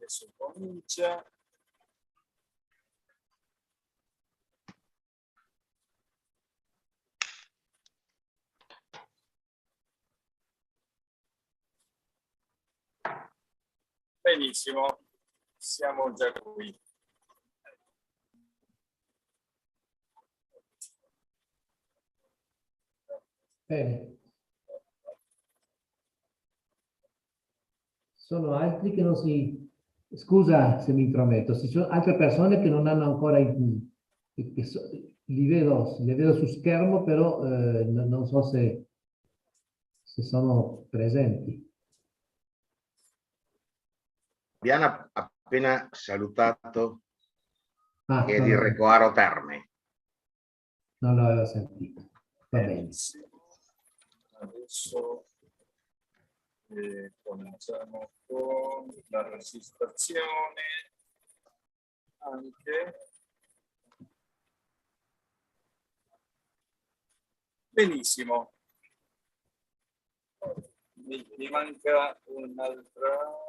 Adesso comincia. Benissimo, siamo già qui. Bene. Sono altri che non si... Scusa se mi intrometto, ci sono altre persone che non hanno ancora... li vedo su schermo, però non so se sono presenti. Vi hanno appena salutato Ah, di Recoaro Terme. Non l'avevo sentito. Va bene. Adesso cominciamo con la registrazione anche. Benissimo. Mi manca un'altra.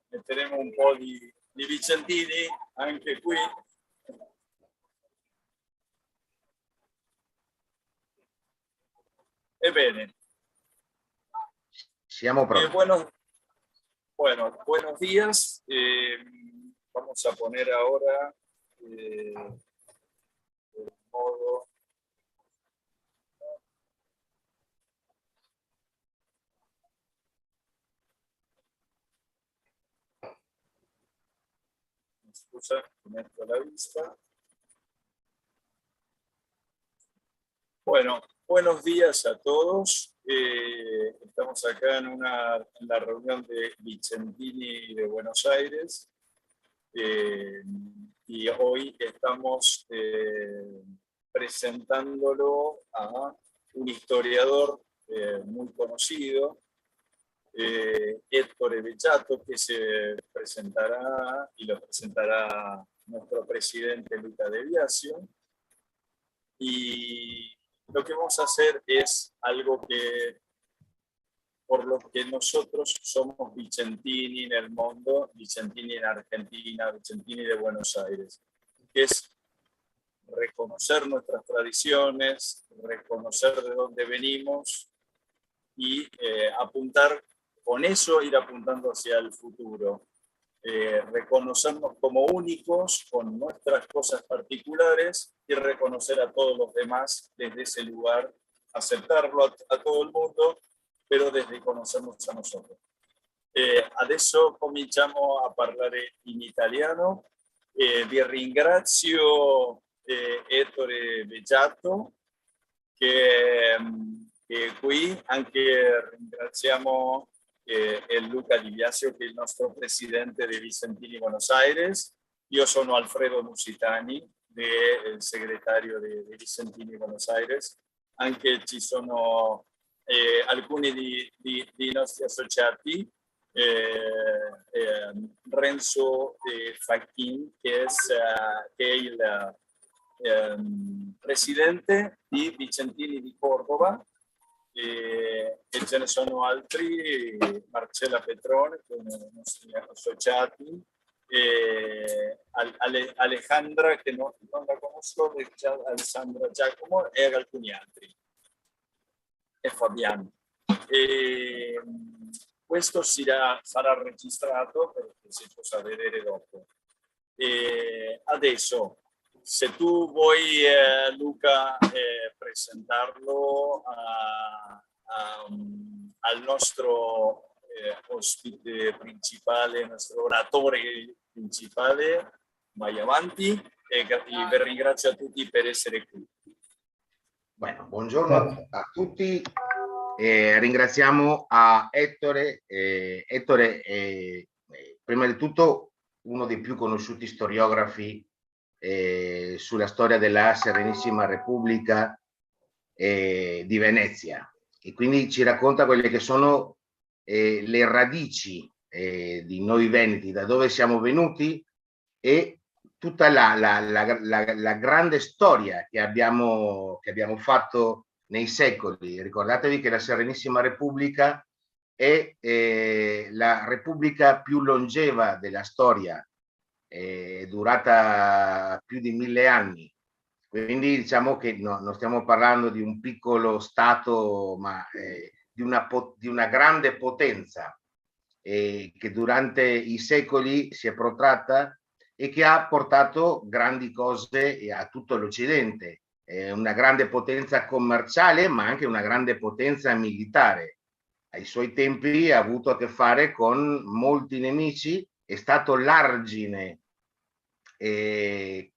Metteremo un po' di vicentini anche qui. Ebbene. Siamo pronti. Buenos días. Vamos a poner ahora el modo. Scusa, metto la vista. Bueno, buenos días a todos. Estamos acá en la reunión de Vicentini de Buenos Aires y hoy estamos presentándolo a un historiador muy conocido, Ettore Beccato, que se presentará y lo presentará nuestro presidente Luca De Biasio. Y lo que vamos a hacer es algo por lo que nosotros somos Vicentini en el mundo, Vicentini en Argentina, Vicentini de Buenos Aires, que es reconocer nuestras tradiciones, reconocer de dónde venimos y apuntar, con eso ir apuntando hacia el futuro. Reconocernos como únicos con nuestras cosas particulares y reconocer a todos los demás desde ese lugar, aceptarlo a todo el mundo, però desde conoscernos a nosotros. Adesso cominciamo a parlare in italiano. Vi ringrazio Ettore Beccato che è qui, anche ringraziamo Luca Di Biasio, che è il nostro presidente di Vicentini Buenos Aires. Io sono Alfredo Musitani, il segretario di Vicentini Buenos Aires. Anche ci sono alcuni dei nostri associati, Renzo Facchin, che è il presidente di Vicentini di Cordova, e ce ne sono altri, Marcella Petrone, che sono i nostri associati, Alejandra, che non la conosco, Alessandra Giacomo e alcuni altri, e Fabiano. Questo sarà registrato perché si possa vedere dopo. Adesso, se tu vuoi, Luca, presentarlo al nostro ospite principale, il nostro oratore principale, vai avanti, e vi ringrazio a tutti per essere qui. Bueno, buongiorno a tutti. Ringraziamo a Ettore. Ettore è prima di tutto uno dei più conosciuti storiografi sulla storia della Serenissima Repubblica di Venezia, e quindi ci racconta quelle che sono le radici di noi veneti, da dove siamo venuti e tutta la grande storia che abbiamo fatto nei secoli. Ricordatevi che la Serenissima Repubblica è la repubblica più longeva della storia, è durata più di 1000 anni. Quindi diciamo che non stiamo parlando di un piccolo stato, ma di una grande potenza che durante i secoli si è protratta e che ha portato grandi cose a tutto l'Occidente, una grande potenza commerciale, ma anche una grande potenza militare. Ai suoi tempi ha avuto a che fare con molti nemici, è stato l'argine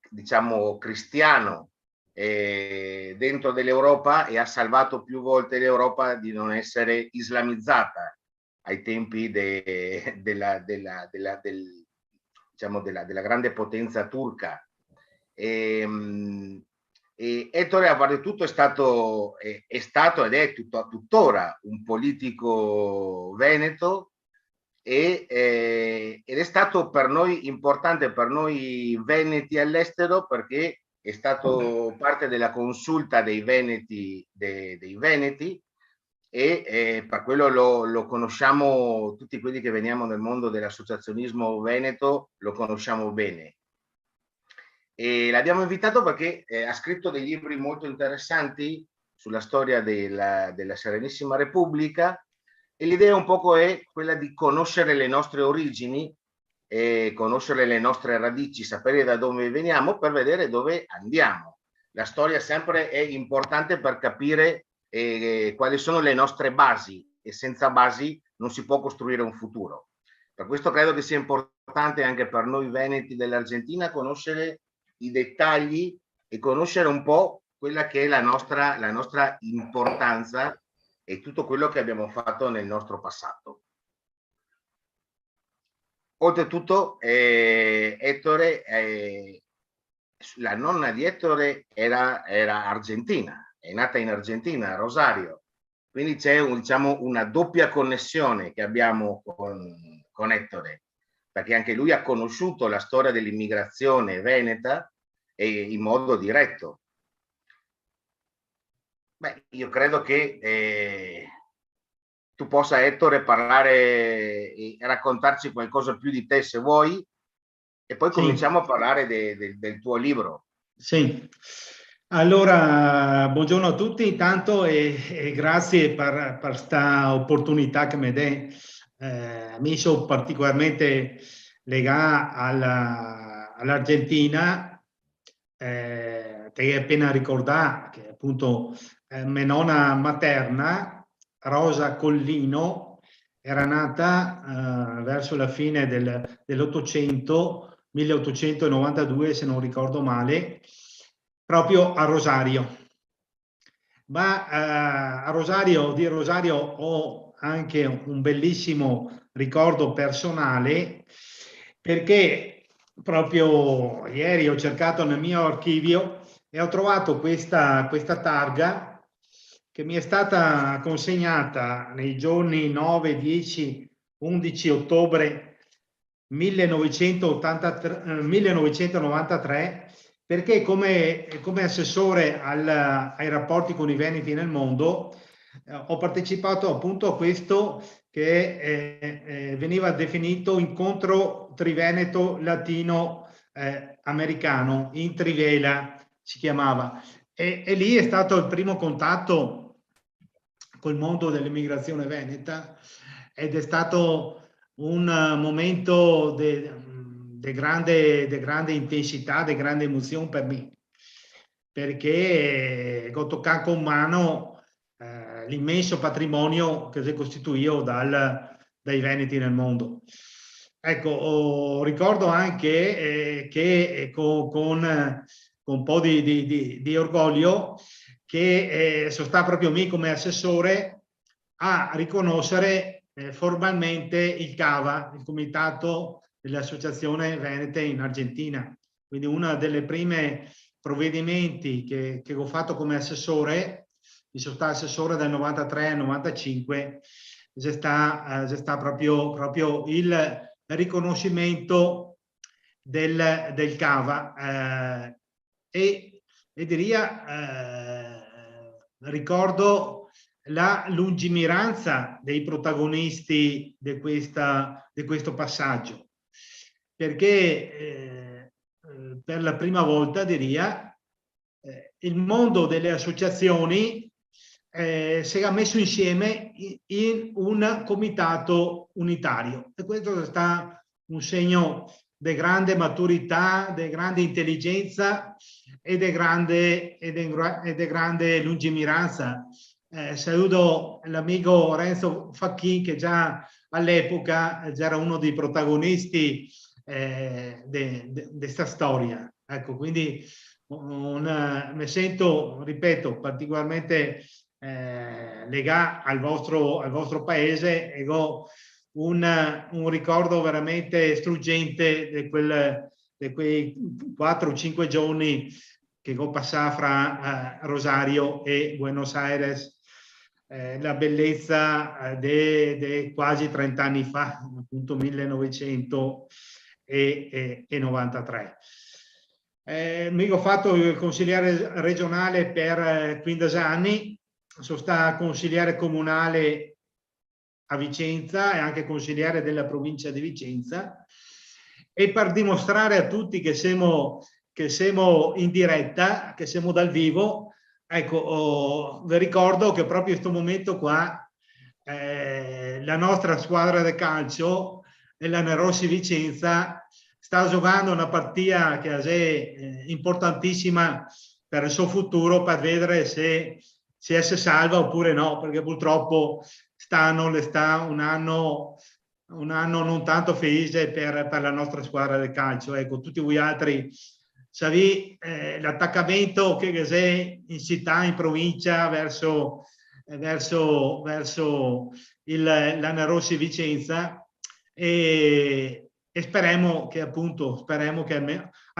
diciamo cristiano dentro dell'Europa e ha salvato più volte l'Europa di non essere islamizzata ai tempi della grande potenza turca. E Ettore Avartutto è stato ed è tuttora un politico veneto ed è stato per noi importante, per noi veneti all'estero, perché è stato parte della consulta dei veneti e per quello lo conosciamo, tutti quelli che veniamo nel mondo dell'associazionismo veneto lo conosciamo bene. E l'abbiamo invitato perché ha scritto dei libri molto interessanti sulla storia della Serenissima Repubblica, e l'idea un poco è quella di conoscere le nostre origini, conoscere le nostre radici, sapere da dove veniamo per vedere dove andiamo. La storia sempre è importante per capire quali sono le nostre basi, e senza basi non si può costruire un futuro. Per questo credo che sia importante anche per noi veneti dell'Argentina conoscere i dettagli e conoscere un po' quella che è la nostra importanza e tutto quello che abbiamo fatto nel nostro passato. Oltretutto, Ettore, la nonna di Ettore era argentina, è nata in Argentina, a Rosario. Quindi c'è diciamo, una doppia connessione che abbiamo con Ettore, perché anche lui ha conosciuto la storia dell'immigrazione veneta in modo diretto. Beh, io credo che tu possa, Ettore, parlare e raccontarci qualcosa più di te se vuoi, e poi cominciamo a parlare del tuo libro. Sì, allora buongiorno a tutti intanto e grazie per questa opportunità che mi dai. Mi sono particolarmente legato all'Argentina. Ti hai appena ricordato che appunto mia nonna materna, Rosa Collino, era nata verso la fine dell'Ottocento, 1892 se non ricordo male, proprio a Rosario. Ma a Rosario, di Rosario ho anche un bellissimo ricordo personale, perché proprio ieri ho cercato nel mio archivio e ho trovato questa targa che mi è stata consegnata nei giorni 9, 10, 11 ottobre 1993, perché come assessore ai rapporti con i veneti nel mondo ho partecipato appunto a questo che veniva definito incontro triveneto latino americano, in Trivela si chiamava, e lì è stato il primo contatto col mondo dell'immigrazione veneta, ed è stato un momento di grande intensità, di grande emozione per me, perché ho toccato con mano l'immenso patrimonio che si costituisce dai veneti nel mondo. Ecco, ricordo anche che con un po' di orgoglio che sono stato proprio me come assessore a riconoscere formalmente il CAVA, il Comitato dell'Associazione Venete in Argentina. Quindi uno delle prime provvedimenti che ho fatto come assessore, mi sono stato assessore dal 93 al 95, c'è sta proprio il riconoscimento del Cava, e ricordo la lungimiranza dei protagonisti di questo passaggio, perché per la prima volta il mondo delle associazioni si è messo insieme in un comitato unitario, e questo è stato un segno di grande maturità, di grande intelligenza e di grande lungimiranza. Saluto l'amico Renzo Facchin, che già all'epoca era uno dei protagonisti di questa storia. Ecco, quindi mi sento, ripeto, particolarmente legato al vostro paese, e ho un ricordo veramente struggente di quei 4 o 5 giorni che ho passato fra Rosario e Buenos Aires, la bellezza di quasi 30 anni fa, appunto 1993. Mi ho fatto il consigliere regionale per 15 anni, sono stato consigliere comunale a Vicenza e anche consigliere della provincia di Vicenza, e per dimostrare a tutti che siamo in diretta, che siamo dal vivo, ecco, vi ricordo che proprio in questo momento qua la nostra squadra di calcio, la Nerossi Vicenza, sta giocando una partita che è importantissima per il suo futuro, per vedere se si salva oppure no, perché purtroppo le sta un anno non tanto felice per la nostra squadra del calcio. Ecco, tutti voi altri sapete l'attaccamento che c'è in città, in provincia, verso la Nerossi Vicenza, e speriamo che al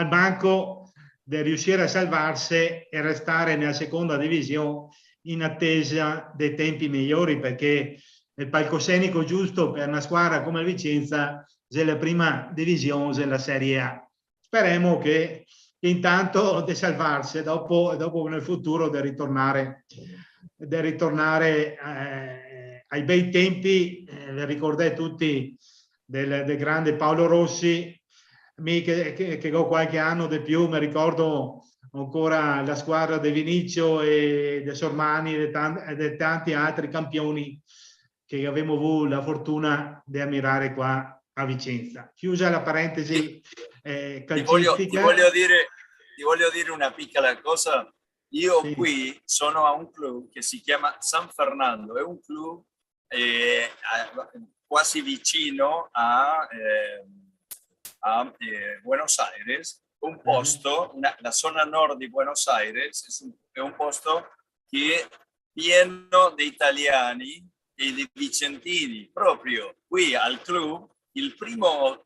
banco di riuscire a salvarsi e restare nella seconda divisione in attesa dei tempi migliori, perché il palcoscenico giusto per una squadra come il Vicenza è la prima divisione, è la Serie A. Speriamo che intanto di salvarsi, dopo nel futuro di ritornare ai bei tempi. Ricordate tutti del grande Paolo Rossi, che ho qualche anno di più, mi ricordo ancora la squadra di Vinicio e di Sormani e di tanti altri campioni che abbiamo avuto la fortuna di ammirare qua a Vicenza. Chiusa la parentesi calcistica. Ti voglio dire una piccola cosa. Io Sì. qui sono a un club che si chiama San Fernando, è un club quasi vicino a Buenos Aires, un posto, la zona nord di Buenos Aires è un posto che è pieno di italiani e di vicentini. Proprio qui al club, il primo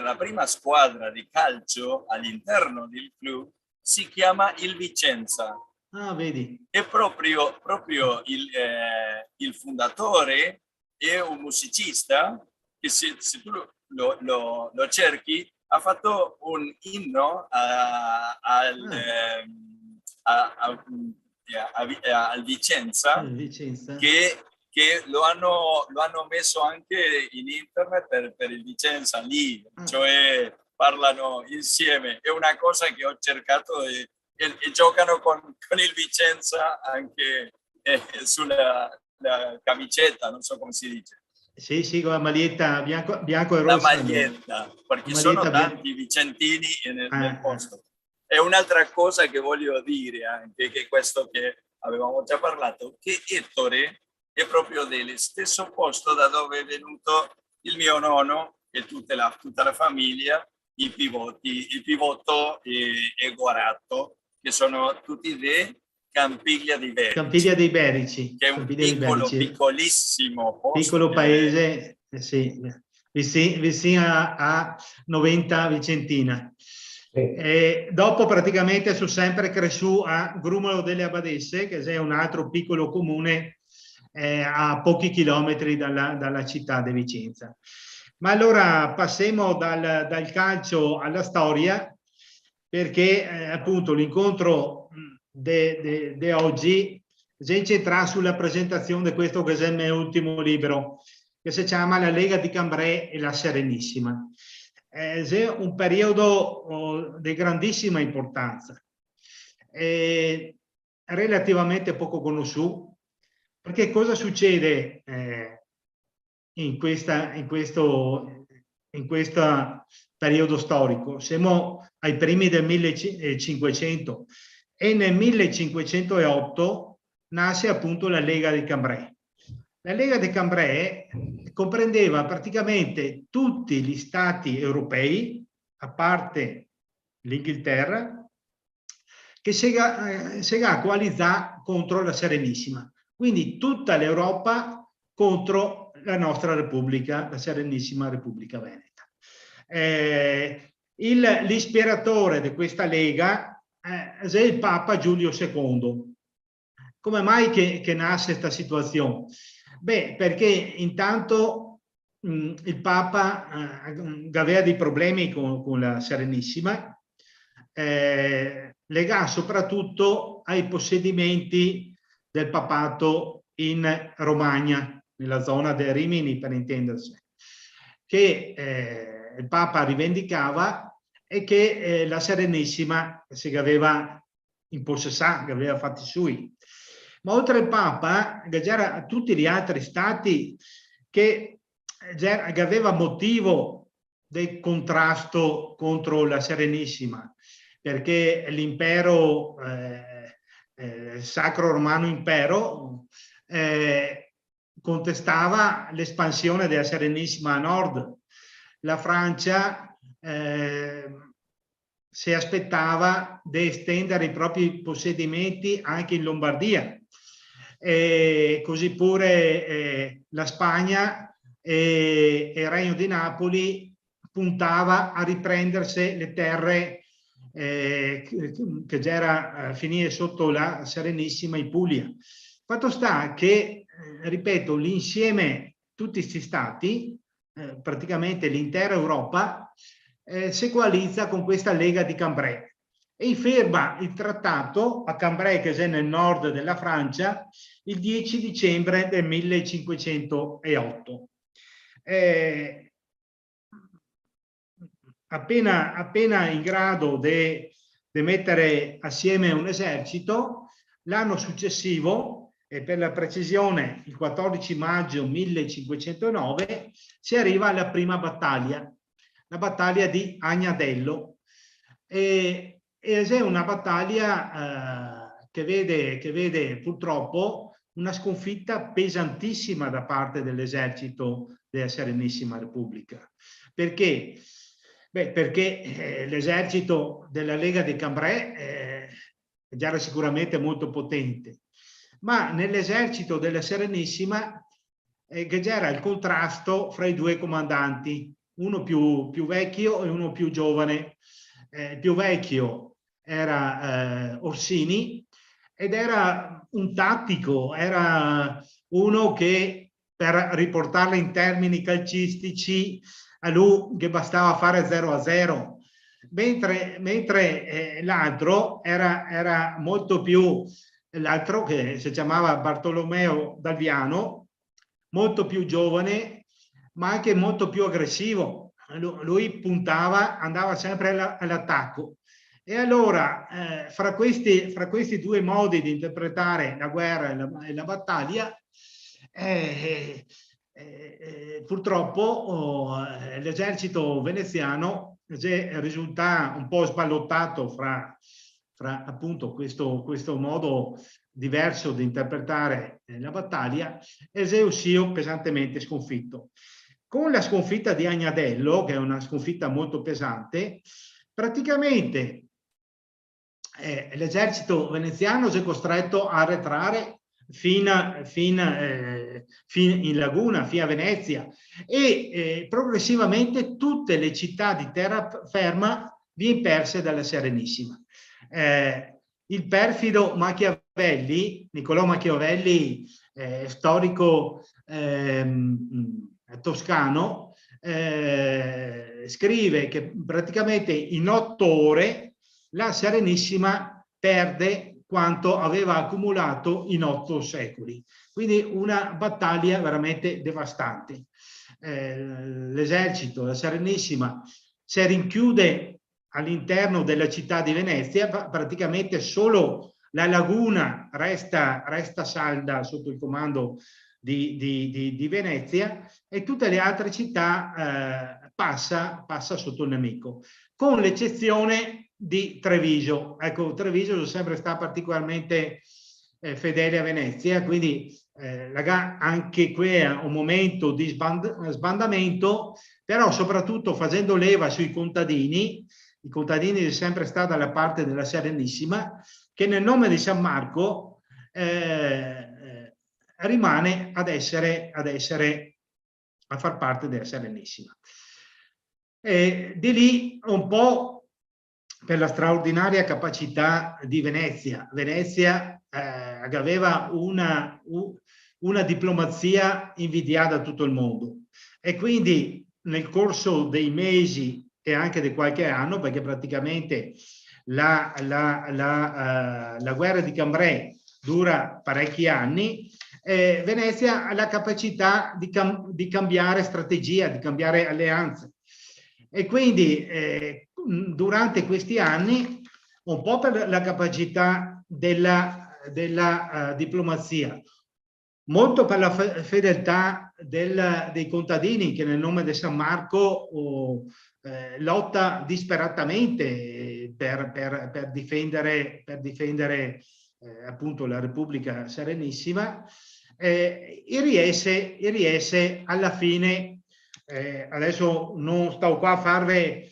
la prima squadra di calcio all'interno del club si chiama il Vicenza. Ah, vedi. E proprio il fondatore è un musicista che se tu lo cerchi ha fatto un inno al Vicenza, che lo hanno messo anche in internet per il Vicenza lì, cioè parlano insieme. È una cosa che ho cercato e giocano con il Vicenza anche sulla camicetta, non so come si dice. Sì, con la maglietta bianco e rossa. La maglietta, perché sono tanti vicentini nel posto. E un'altra cosa che voglio dire anche, che questo che avevamo già parlato, che Ettore è proprio dello stesso posto da dove è venuto il mio nonno e tutta la famiglia, i Pivotto e Guaratto, che sono tutti di Campiglia dei Berici. Campiglia dei Berici. Che è un piccolissimo posto. Piccolo paese, sì, vicino a 90 Vicentina. E dopo praticamente sono sempre cresciuto a Grumolo delle Abadesse, che è un altro piccolo comune a pochi chilometri dalla città di Vicenza. Ma allora passiamo dal calcio alla storia, perché appunto l'incontro di oggi si incentra sulla presentazione di questo che è il mio ultimo libro, che si chiama La Lega di Cambrai e la Serenissima. È un periodo di grandissima importanza, relativamente poco conosciuto, perché cosa succede in questo periodo storico? Siamo ai primi del 1500 e nel 1508 nasce appunto la Lega di Cambrai. La Lega di Cambrai comprendeva praticamente tutti gli stati europei, a parte l'Inghilterra, che si è coalizzata contro la Serenissima. Quindi tutta l'Europa contro la nostra Repubblica, la Serenissima Repubblica Veneta. L'ispiratore di questa Lega è il Papa Giulio II. Come mai che nasce questa situazione? Beh, perché intanto il Papa aveva dei problemi con la Serenissima, legati soprattutto ai possedimenti del papato in Romagna, nella zona del Rimini per intendersi, che il Papa rivendicava e che la Serenissima si aveva impossessato, che aveva fatti sui. Ma oltre al Papa, c'era tutti gli altri stati che aveva motivo del contrasto contro la Serenissima, perché l'impero, Sacro Romano Impero, contestava l'espansione della Serenissima a nord. La Francia si aspettava di estendere i propri possedimenti anche in Lombardia, così pure la Spagna e il Regno di Napoli puntava a riprendersi le terre che già finire sotto la Serenissima in Puglia. Fatto sta che, ripeto, l'insieme, tutti questi stati, praticamente l'intera Europa, si coalizza con questa Lega di Cambrai e firma il trattato a Cambrai, che è nel nord della Francia, il 10 dicembre del 1508. Appena in grado di mettere assieme un esercito, l'anno successivo, e per la precisione il 14 maggio 1509, si arriva alla prima battaglia, la battaglia di Agnadello. Ed è una battaglia che vede purtroppo una sconfitta pesantissima da parte dell'esercito della Serenissima Repubblica. Perché? Beh, perché l'esercito della Lega di Cambrai era sicuramente molto potente, ma nell'esercito della Serenissima c'era il contrasto fra i due comandanti, uno più vecchio e uno più giovane. Il più vecchio era Orsini ed era un tattico, era uno che, per riportarla in termini calcistici, a lui che bastava fare 0-0, mentre l'altro era molto più, l'altro che si chiamava Bartolomeo Dalviano, molto più giovane ma anche molto più aggressivo. Lui puntava, andava sempre all'attacco. E allora fra questi due modi di interpretare la guerra e la battaglia, purtroppo l'esercito veneziano risulta un po' sballottato fra appunto questo modo diverso di interpretare la battaglia, e si uscì pesantemente sconfitto. Con la sconfitta di Agnadello, che è una sconfitta molto pesante, praticamente l'esercito veneziano si è costretto a arretrare fino in laguna, fino a Venezia, e progressivamente tutte le città di terraferma viene perse dalla Serenissima. Il perfido Machiavelli, Niccolò Machiavelli, storico toscano, scrive che praticamente in 8 ore la Serenissima perde quanto aveva accumulato in 8 secoli. Quindi una battaglia veramente devastante. L'esercito, la Serenissima, si rinchiude all'interno della città di Venezia, praticamente solo la laguna resta salda sotto il comando di Venezia, e tutte le altre città passa sotto il nemico, con l'eccezione di Treviso. Ecco, Treviso sempre sta particolarmente fedele a Venezia, quindi anche qui è un momento di sbandamento, però soprattutto facendo leva sui contadini. I contadini sono sempre stati dalla parte della Serenissima, che nel nome di San Marco rimane a far parte della Serenissima. Di lì un po' per la straordinaria capacità di Venezia. Venezia aveva una diplomazia invidiata a tutto il mondo, e quindi nel corso dei mesi e anche di qualche anno, perché praticamente la guerra di Cambrai dura parecchi anni, Venezia ha la capacità di cambiare strategia, di cambiare alleanze, e quindi durante questi anni, un po' per la capacità della diplomazia, molto per la fedeltà dei contadini, che nel nome di San Marco lotta disperatamente per difendere appunto la Repubblica Serenissima, e riesce alla fine. Adesso non sto qua a farvi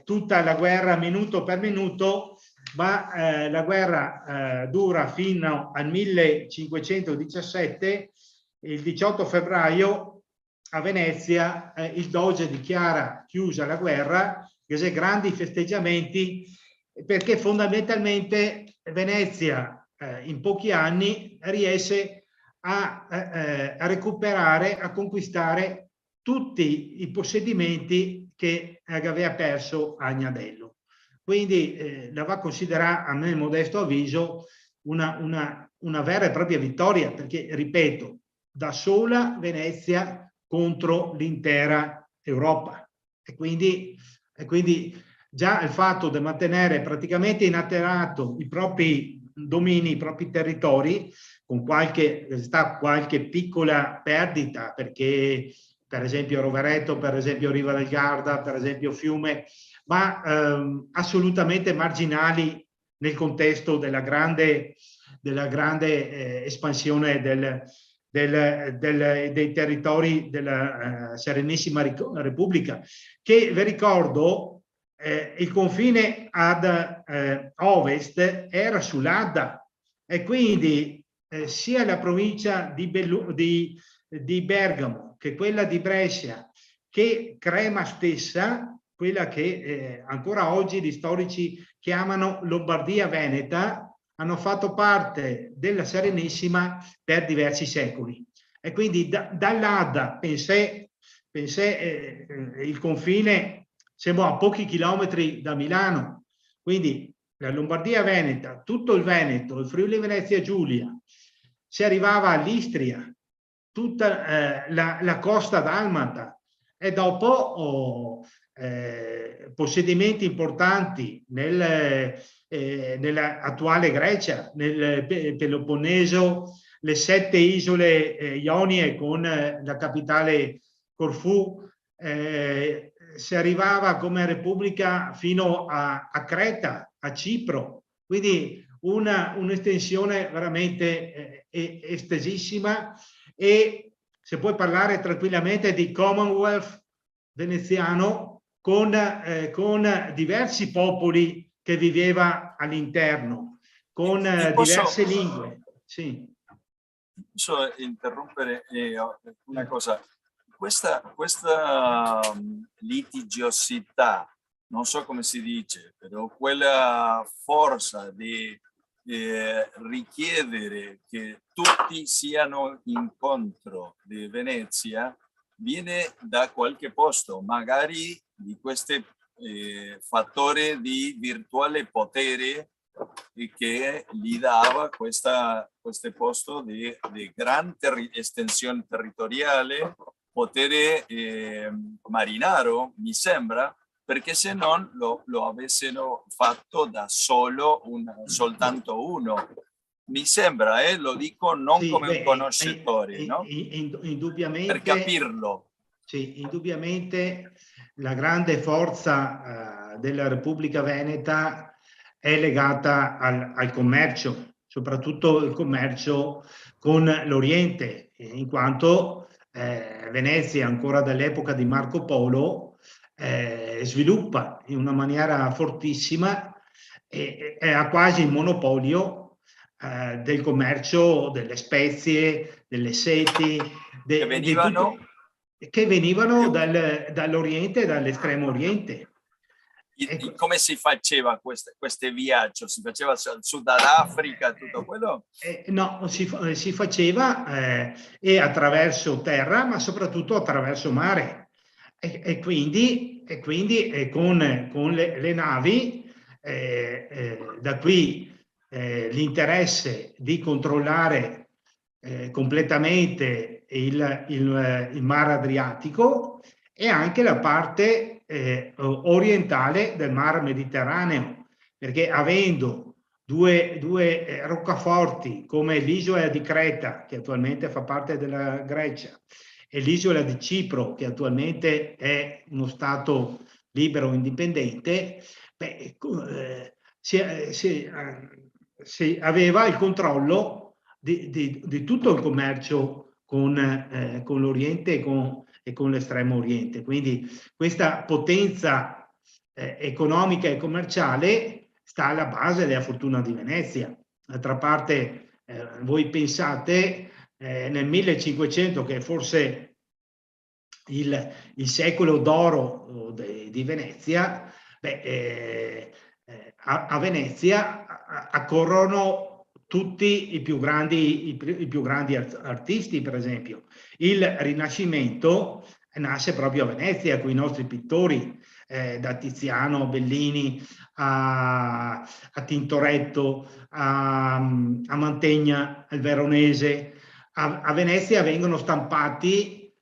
tutta la guerra minuto per minuto, ma la guerra dura fino al 1517. Il 18 febbraio a Venezia il Doge dichiara chiusa la guerra, che grandi festeggiamenti, perché fondamentalmente Venezia in pochi anni riesce a recuperare, a conquistare tutti i possedimenti che aveva perso a Agnadello. Quindi la va a considerare, a mio modesto avviso, una vera e propria vittoria, perché, ripeto, da sola Venezia contro l'intera Europa. E quindi già il fatto di mantenere praticamente inalterato i propri domini, i propri territori, con qualche piccola perdita, perché per esempio Rovereto, per esempio Riva del Garda, per esempio Fiume, ma assolutamente marginali nel contesto della grande espansione dei territori della Serenissima Repubblica, che vi ricordo il confine ad ovest era sull'Adda, e quindi sia la provincia di Bergamo che quella di Brescia, che Crema stessa, quella che ancora oggi gli storici chiamano Lombardia Veneta, hanno fatto parte della Serenissima per diversi secoli. E quindi dall'Adda, pensate, il confine siamo a pochi chilometri da Milano, quindi la Lombardia Veneta, tutto il Veneto, il Friuli Venezia Giulia, si arrivava all'Istria, tutta la costa dalmata, e dopo possedimenti importanti nell'attuale Grecia, nel Peloponneso, le 7 isole ionie con la capitale Corfù, si arrivava come repubblica fino a Creta, a Cipro, quindi un'estensione veramente estesissima, e si può parlare tranquillamente di Commonwealth veneziano con diversi popoli che viveva all'interno, con diverse lingue. Sì. Posso interrompere una cosa? Questa litigiosità, non so come si dice, però quella forza di richiedere che tutti siano in contro di Venezia viene da qualche posto, magari di questi fattori di virtuale potere che gli dava questo posto di gran estensione territoriale, potere marinaro, mi sembra, perché se non lo avessero fatto da soltanto uno. Mi sembra, lo dico non Sì, come un conoscitore, no? Indubbiamente, Per capirlo. Sì, indubbiamente la grande forza della Repubblica Veneta è legata al commercio, soprattutto il commercio con l'Oriente, in quanto Venezia, ancora dall'epoca di Marco Polo, sviluppa in una maniera fortissima e ha quasi il monopolio del commercio delle spezie, delle seti, che venivano dall'Oriente e dall'estremo Oriente. E come si faceva questo viaggio? Si faceva al Sud Africa, tutto quello? No, si faceva e attraverso terra, ma soprattutto attraverso mare. E quindi con le navi, da qui l'interesse di controllare completamente il mare Adriatico e anche la parte orientale del mar Mediterraneo, perché avendo due roccaforti come l'isola di Creta, che attualmente fa parte della Grecia, e l'isola di Cipro, che attualmente è uno stato libero e indipendente, si aveva il controllo di tutto il commercio con l'Oriente e con l'Estremo Oriente. Quindi questa potenza economica e commerciale sta alla base della fortuna di Venezia. D'altra parte, voi pensate nel 1500, che è forse il secolo d'oro di Venezia, a Venezia accorrono tutti i più grandi artisti, per esempio. Il Rinascimento nasce proprio a Venezia con i nostri pittori, da Tiziano, Bellini, a Tintoretto, a Mantegna, al Veronese. A Venezia vengono stampati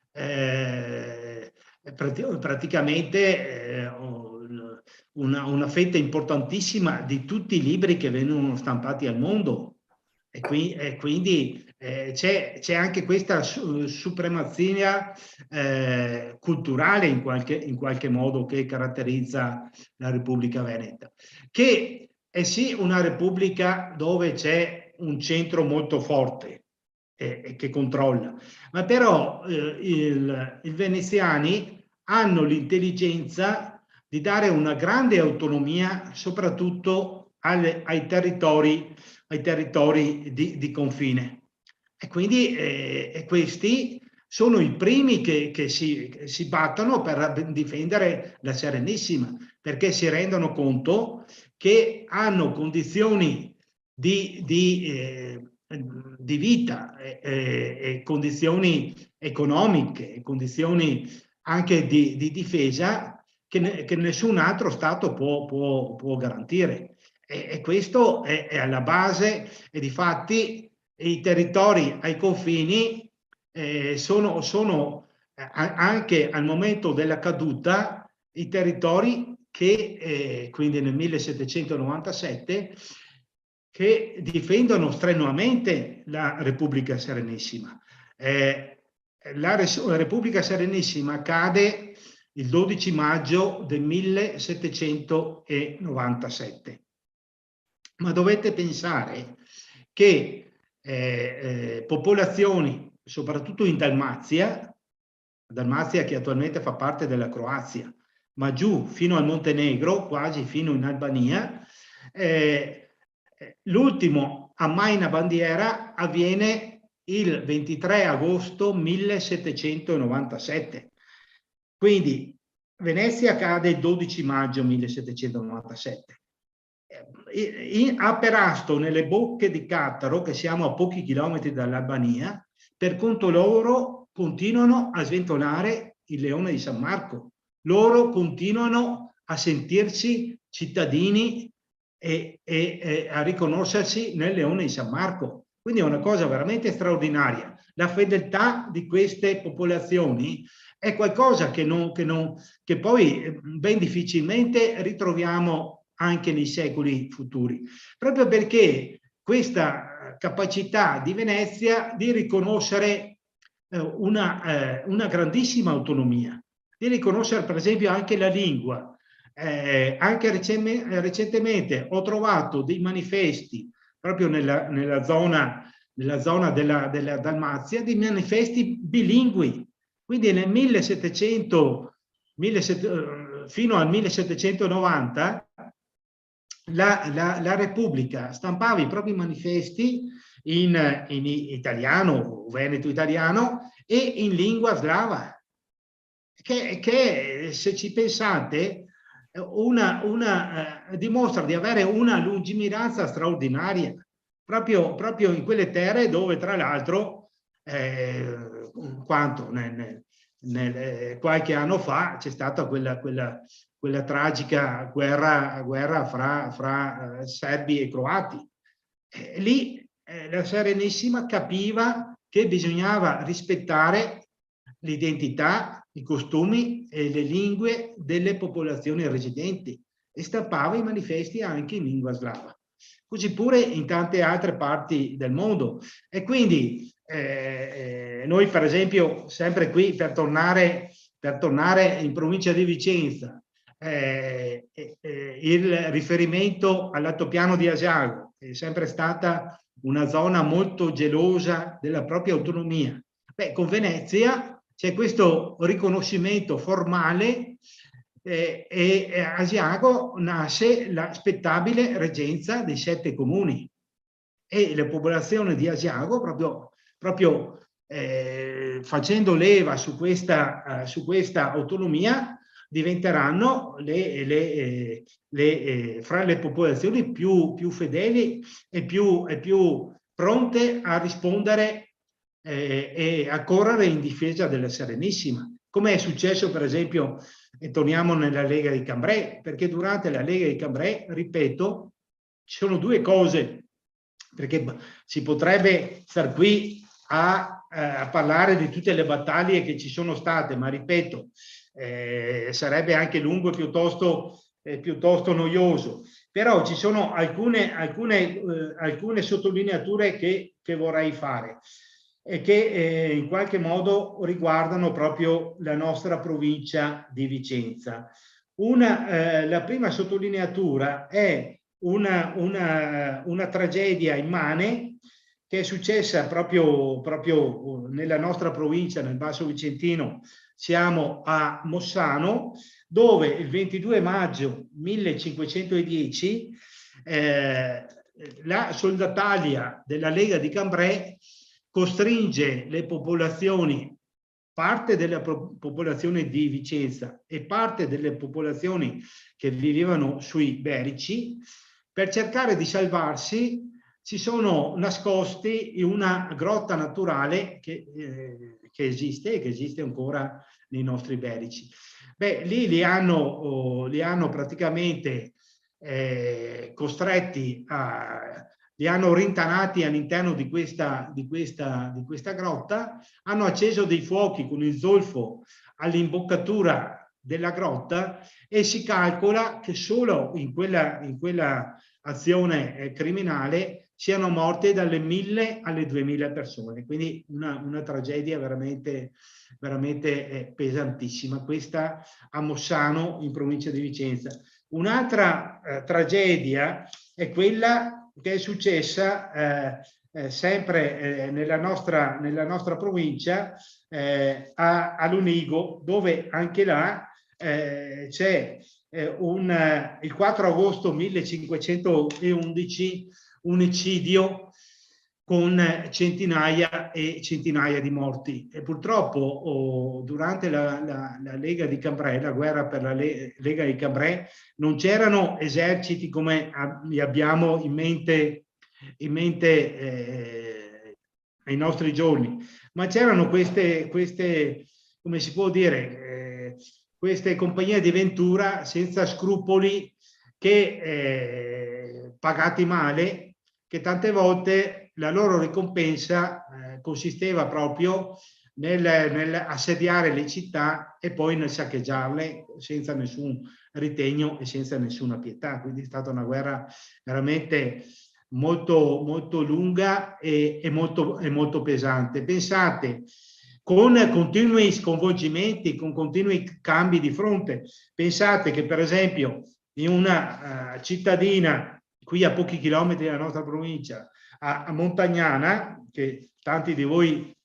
praticamente una fetta importantissima di tutti i libri che vengono stampati al mondo. E quindi c'è anche questa supremazia culturale in qualche modo che caratterizza la Repubblica Veneta, che è sì una repubblica dove c'è un centro molto forte che controlla, ma però i veneziani hanno l'intelligenza di dare una grande autonomia soprattutto ai territori di confine. E quindi questi sono i primi che si battono per difendere la Serenissima, perché si rendono conto che hanno condizioni di vita e condizioni economiche, condizioni anche di difesa che nessun altro Stato può garantire. E questo è alla base, e difatti i territori ai confini sono anche al momento della caduta i territori che quindi nel 1797 che difendono strenuamente la Repubblica Serenissima. La Repubblica Serenissima cade il 12 maggio del 1797. Ma dovete pensare che popolazioni, soprattutto in Dalmazia che attualmente fa parte della Croazia, ma giù fino al Montenegro, quasi fino in Albania, l'ultimo ammaina bandiera avviene il 23 agosto 1797. Quindi Venezia cade il 12 maggio 1797. A Perasto, nelle bocche di Cattaro, che siamo a pochi chilometri dall'Albania, per conto loro continuano a sventolare il leone di San Marco, loro continuano a sentirsi cittadini e a riconoscersi nel leone di San Marco. Quindi è una cosa veramente straordinaria. La fedeltà di queste popolazioni è qualcosa che poi ben difficilmente ritroviamo anche nei secoli futuri, proprio perché questa capacità di Venezia di riconoscere una grandissima autonomia, di riconoscere per esempio anche la lingua. Anche recentemente ho trovato dei manifesti proprio nella zona della Dalmazia, dei manifesti bilingui. Quindi nel 1700 fino al 1790 la Repubblica stampava i propri manifesti in italiano, veneto italiano, e in lingua slava, che se ci pensate dimostra di avere una lungimiranza straordinaria proprio in quelle terre dove tra l'altro qualche anno fa c'è stata quella tragica guerra fra serbi e croati. Lì la Serenissima capiva che bisognava rispettare l'identità, i costumi e le lingue delle popolazioni residenti e stampava i manifesti anche in lingua slava. Così pure in tante altre parti del mondo. E quindi noi per esempio, sempre qui per tornare in provincia di Vicenza, il riferimento all'altopiano di Asiago è sempre stata una zona molto gelosa della propria autonomia. Beh, con Venezia c'è questo riconoscimento formale e a Asiago nasce la spettabile reggenza dei 7 comuni e le popolazioni di Asiago proprio facendo leva su questa autonomia diventeranno fra le popolazioni più fedeli e più pronte a rispondere e a correre in difesa della Serenissima, come è successo per esempio, e torniamo nella Lega di Cambrai, perché durante la Lega di Cambrai, ripeto, ci sono due cose, perché si potrebbe star qui a parlare di tutte le battaglie che ci sono state, ma ripeto, sarebbe anche lungo e piuttosto noioso. Però ci sono alcune sottolineature che vorrei fare e che in qualche modo riguardano proprio la nostra provincia di Vicenza. La prima sottolineatura è una tragedia immane che è successa proprio nella nostra provincia, nel Basso Vicentino. Siamo a Mossano, dove il 22 maggio 1510 la soldataglia della Lega di Cambrai costringe le popolazioni, parte della popolazione di Vicenza e parte delle popolazioni che vivevano sui Berici, per cercare di salvarsi, si sono nascosti in una grotta naturale che esiste ancora nei nostri Berici. Beh, lì li hanno praticamente costretti li hanno rintanati all'interno di questa grotta, hanno acceso dei fuochi con il zolfo all'imboccatura della grotta e si calcola che solo in quella azione criminale siano morte dalle 1.000 alle 2.000 persone, quindi una tragedia veramente pesantissima, questa a Mossano in provincia di Vicenza. Un'altra tragedia è quella che è successa sempre nella nostra provincia a Lunigo, dove anche là c'è il 4 agosto 1511 un eccidio con centinaia e centinaia di morti. E purtroppo durante la Lega di Cambrai, la guerra per la Lega di Cambrai, non c'erano eserciti come li abbiamo in mente ai nostri giorni, ma c'erano queste, come si può dire, queste compagnie di ventura senza scrupoli che, pagati male, che tante volte la loro ricompensa consisteva proprio nel assediare le città e poi nel saccheggiarle senza nessun ritegno e senza nessuna pietà. Quindi è stata una guerra veramente molto, molto lunga e molto pesante. Pensate, con continui sconvolgimenti, con continui cambi di fronte. Pensate che per esempio in una cittadina qui a pochi chilometri dalla nostra provincia, a Montagnana, che tanti di voi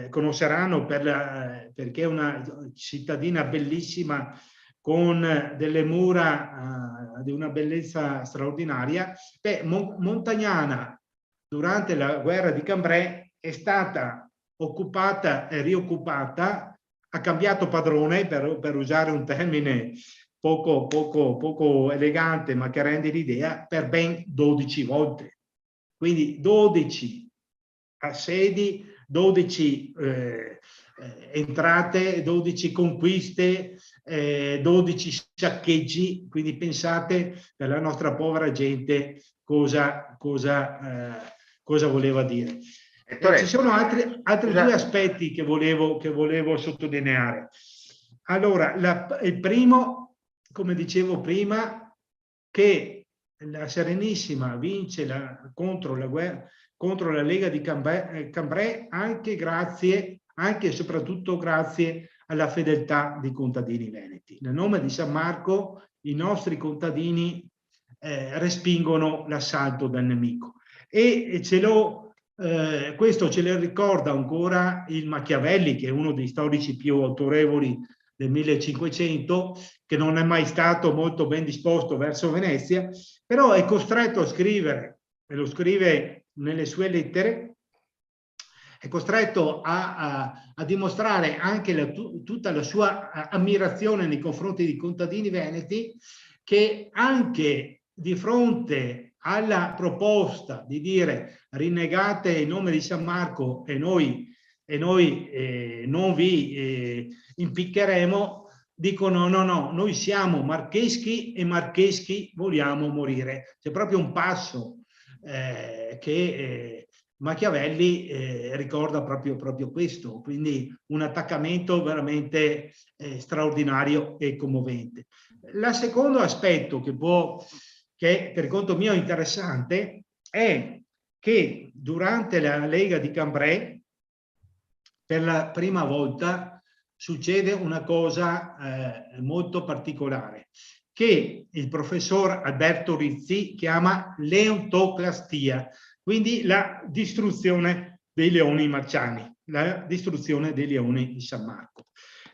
conosceranno perché è una cittadina bellissima con delle mura di una bellezza straordinaria. Beh, Montagnana durante la guerra di Cambrai è stata occupata e rioccupata, ha cambiato padrone, per usare un termine poco elegante, ma che rende l'idea, per ben 12 volte. Quindi 12 assedi, 12 entrate, 12 conquiste, 12 saccheggi. Quindi pensate per la nostra povera gente cosa voleva dire. Ci sono altri due aspetti che volevo sottolineare. Allora, il primo, come dicevo prima, che la Serenissima vince contro la Lega di Cambrai anche e soprattutto grazie alla fedeltà dei contadini veneti. Nel nome di San Marco i nostri contadini respingono l'assalto del nemico. E questo ce lo ricorda ancora il Machiavelli, che è uno dei storici più autorevoli del 1500, che non è mai stato molto ben disposto verso Venezia, però è costretto a scrivere, e lo scrive nelle sue lettere, è costretto a dimostrare anche tutta la sua ammirazione nei confronti dei contadini veneti, che anche di fronte alla proposta di dire rinnegate il nome di San Marco e noi non vi impiccheremo, dicono no, noi siamo marcheschi e marcheschi vogliamo morire. C'è proprio un passo che Machiavelli ricorda proprio questo, quindi un attaccamento veramente straordinario e commovente. Il secondo aspetto che per conto mio è interessante è che durante la Lega di Cambrai per la prima volta succede una cosa molto particolare, che il professor Alberto Rizzi chiama leontoclastia, quindi la distruzione dei leoni marciani, la distruzione dei leoni di San Marco.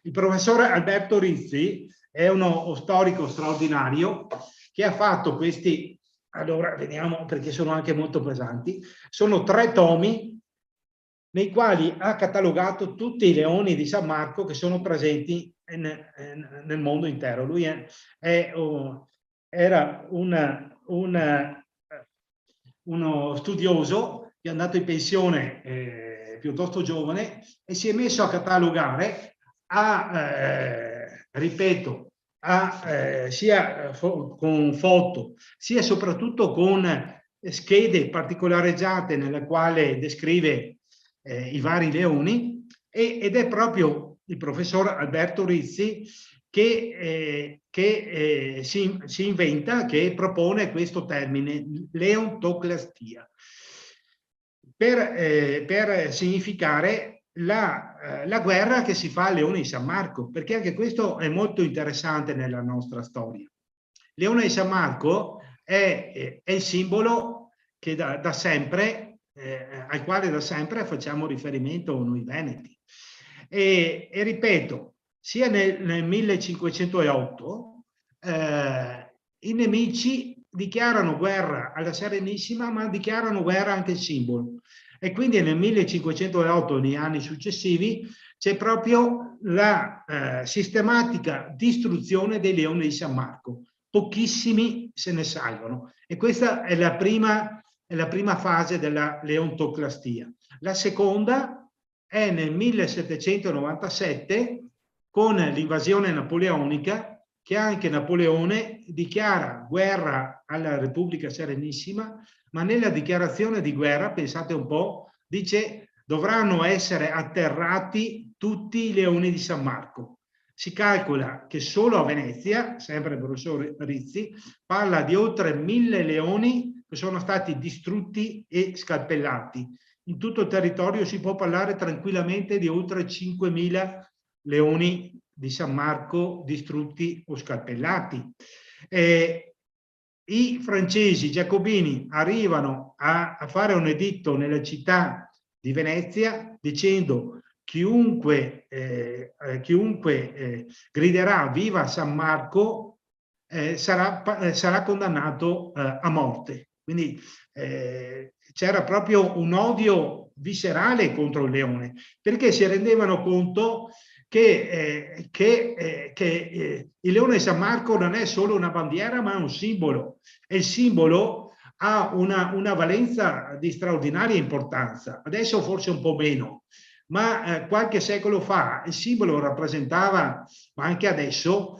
Il professor Alberto Rizzi è uno storico straordinario che ha fatto questi, allora vediamo perché sono anche molto pesanti, sono 3 tomi nei quali ha catalogato tutti i leoni di San Marco che sono presenti nel mondo intero. Lui era uno studioso che è andato in pensione piuttosto giovane e si è messo a catalogare, ripeto, sia con foto, sia soprattutto con schede particolareggiate nella quale descrive i vari leoni, ed è proprio il professor Alberto Rizzi che si inventa, che propone questo termine, leontoclastia, per significare la guerra che si fa al Leone di San Marco, perché anche questo è molto interessante nella nostra storia. Leone di San Marco è il simbolo che da sempre al quale da sempre facciamo riferimento noi veneti. E ripeto, sia nel 1508 i nemici dichiarano guerra alla Serenissima, ma dichiarano guerra anche il simbolo. E quindi nel 1508, negli anni successivi, c'è proprio la sistematica distruzione dei leoni di San Marco. Pochissimi se ne salvano. E questa è la prima fase della leontoclastia. La seconda è nel 1797 con l'invasione napoleonica, che anche Napoleone dichiara guerra alla Repubblica Serenissima, ma nella dichiarazione di guerra, pensate un po', dice dovranno essere atterrati tutti i leoni di San Marco. Si calcola che solo a Venezia, sempre il professor Rizzi, parla di oltre 1000 leoni che sono stati distrutti e scalpellati. In tutto il territorio si può parlare tranquillamente di oltre 5.000 leoni di San Marco distrutti o scalpellati. I francesi giacobini arrivano a fare un editto nella città di Venezia dicendo chiunque griderà viva San Marco sarà condannato a morte. Quindi c'era proprio un odio viscerale contro il leone, perché si rendevano conto che il leone di San Marco non è solo una bandiera, ma è un simbolo, e il simbolo ha una valenza di straordinaria importanza. Adesso forse un po' meno, ma qualche secolo fa il simbolo rappresentava, ma anche adesso,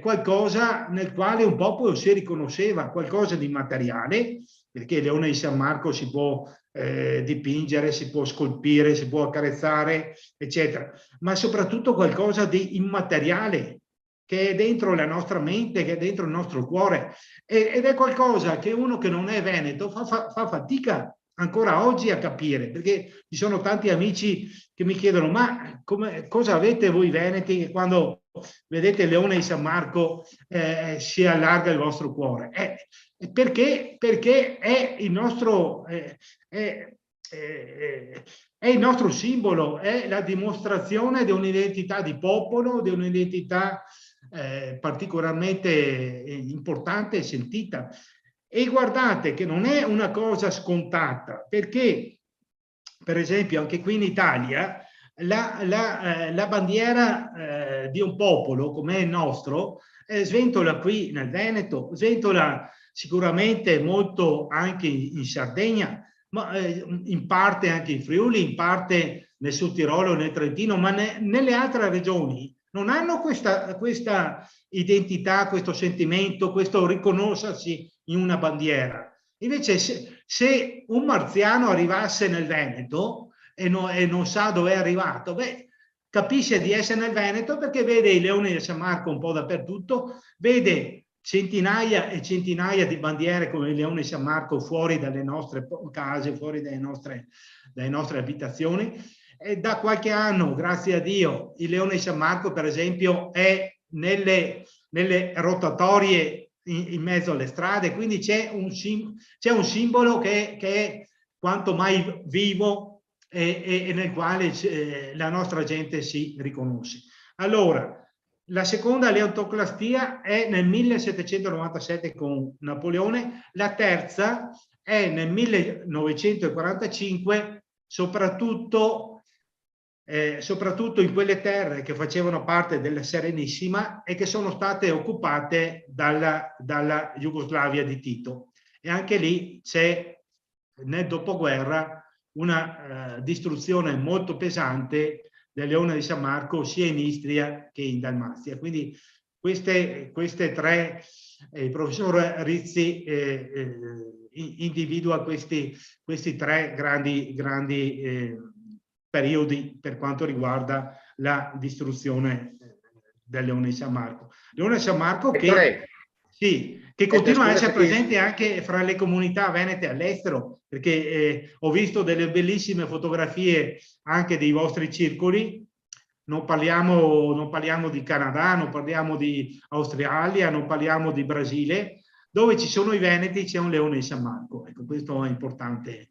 qualcosa nel quale un popolo si riconosceva, qualcosa di materiale, perché il leone di San Marco si può dipingere, si può scolpire, si può accarezzare, eccetera, ma soprattutto qualcosa di immateriale che è dentro la nostra mente, che è dentro il nostro cuore, ed è qualcosa che uno che non è veneto fa fatica ancora oggi a capire, perché ci sono tanti amici che mi chiedono ma cosa avete voi veneti che quando vedete il leone di San Marco si allarga il vostro cuore? Perché è il nostro è il nostro simbolo, è la dimostrazione di un'identità di popolo, di un'identità particolarmente importante e sentita. E guardate che non è una cosa scontata, perché per esempio anche qui in Italia la bandiera di un popolo come il nostro sventola qui nel Veneto, sventola sicuramente molto anche in Sardegna, ma in parte anche in Friuli, in parte nel Sud Tirolo, nel Trentino, ma nelle altre regioni non hanno questa identità, questo sentimento, questo riconoscersi in una bandiera. Invece se un marziano arrivasse nel Veneto e non sa dove è arrivato, beh, capisce di essere nel Veneto perché vede i leoni di San Marco un po' dappertutto, vede centinaia e centinaia di bandiere come il leone di San Marco fuori dalle nostre case, fuori dalle nostre abitazioni. E da qualche anno, grazie a Dio, il leone di San Marco, per esempio, è nelle rotatorie in mezzo alle strade, quindi c'è un simbolo che è quanto mai vivo e nel quale la nostra gente si riconosce. Allora, la seconda leontoclastia è nel 1797 con Napoleone, la terza è nel 1945, soprattutto in quelle terre che facevano parte della Serenissima e che sono state occupate dalla Jugoslavia di Tito. E anche lì c'è nel dopoguerra una distruzione molto pesante del leone di San Marco sia in Istria che in Dalmazia. Quindi queste tre, il professor Rizzi individua questi tre grandi periodi per quanto riguarda la distruzione del leone di San Marco. Leone di San Marco che continua a essere presente anche fra le comunità venete all'estero, perché ho visto delle bellissime fotografie anche dei vostri circoli. Non parliamo di Canada, non parliamo di Australia, non parliamo di Brasile, dove ci sono i veneti c'è un leone di San Marco. Ecco, questo è importante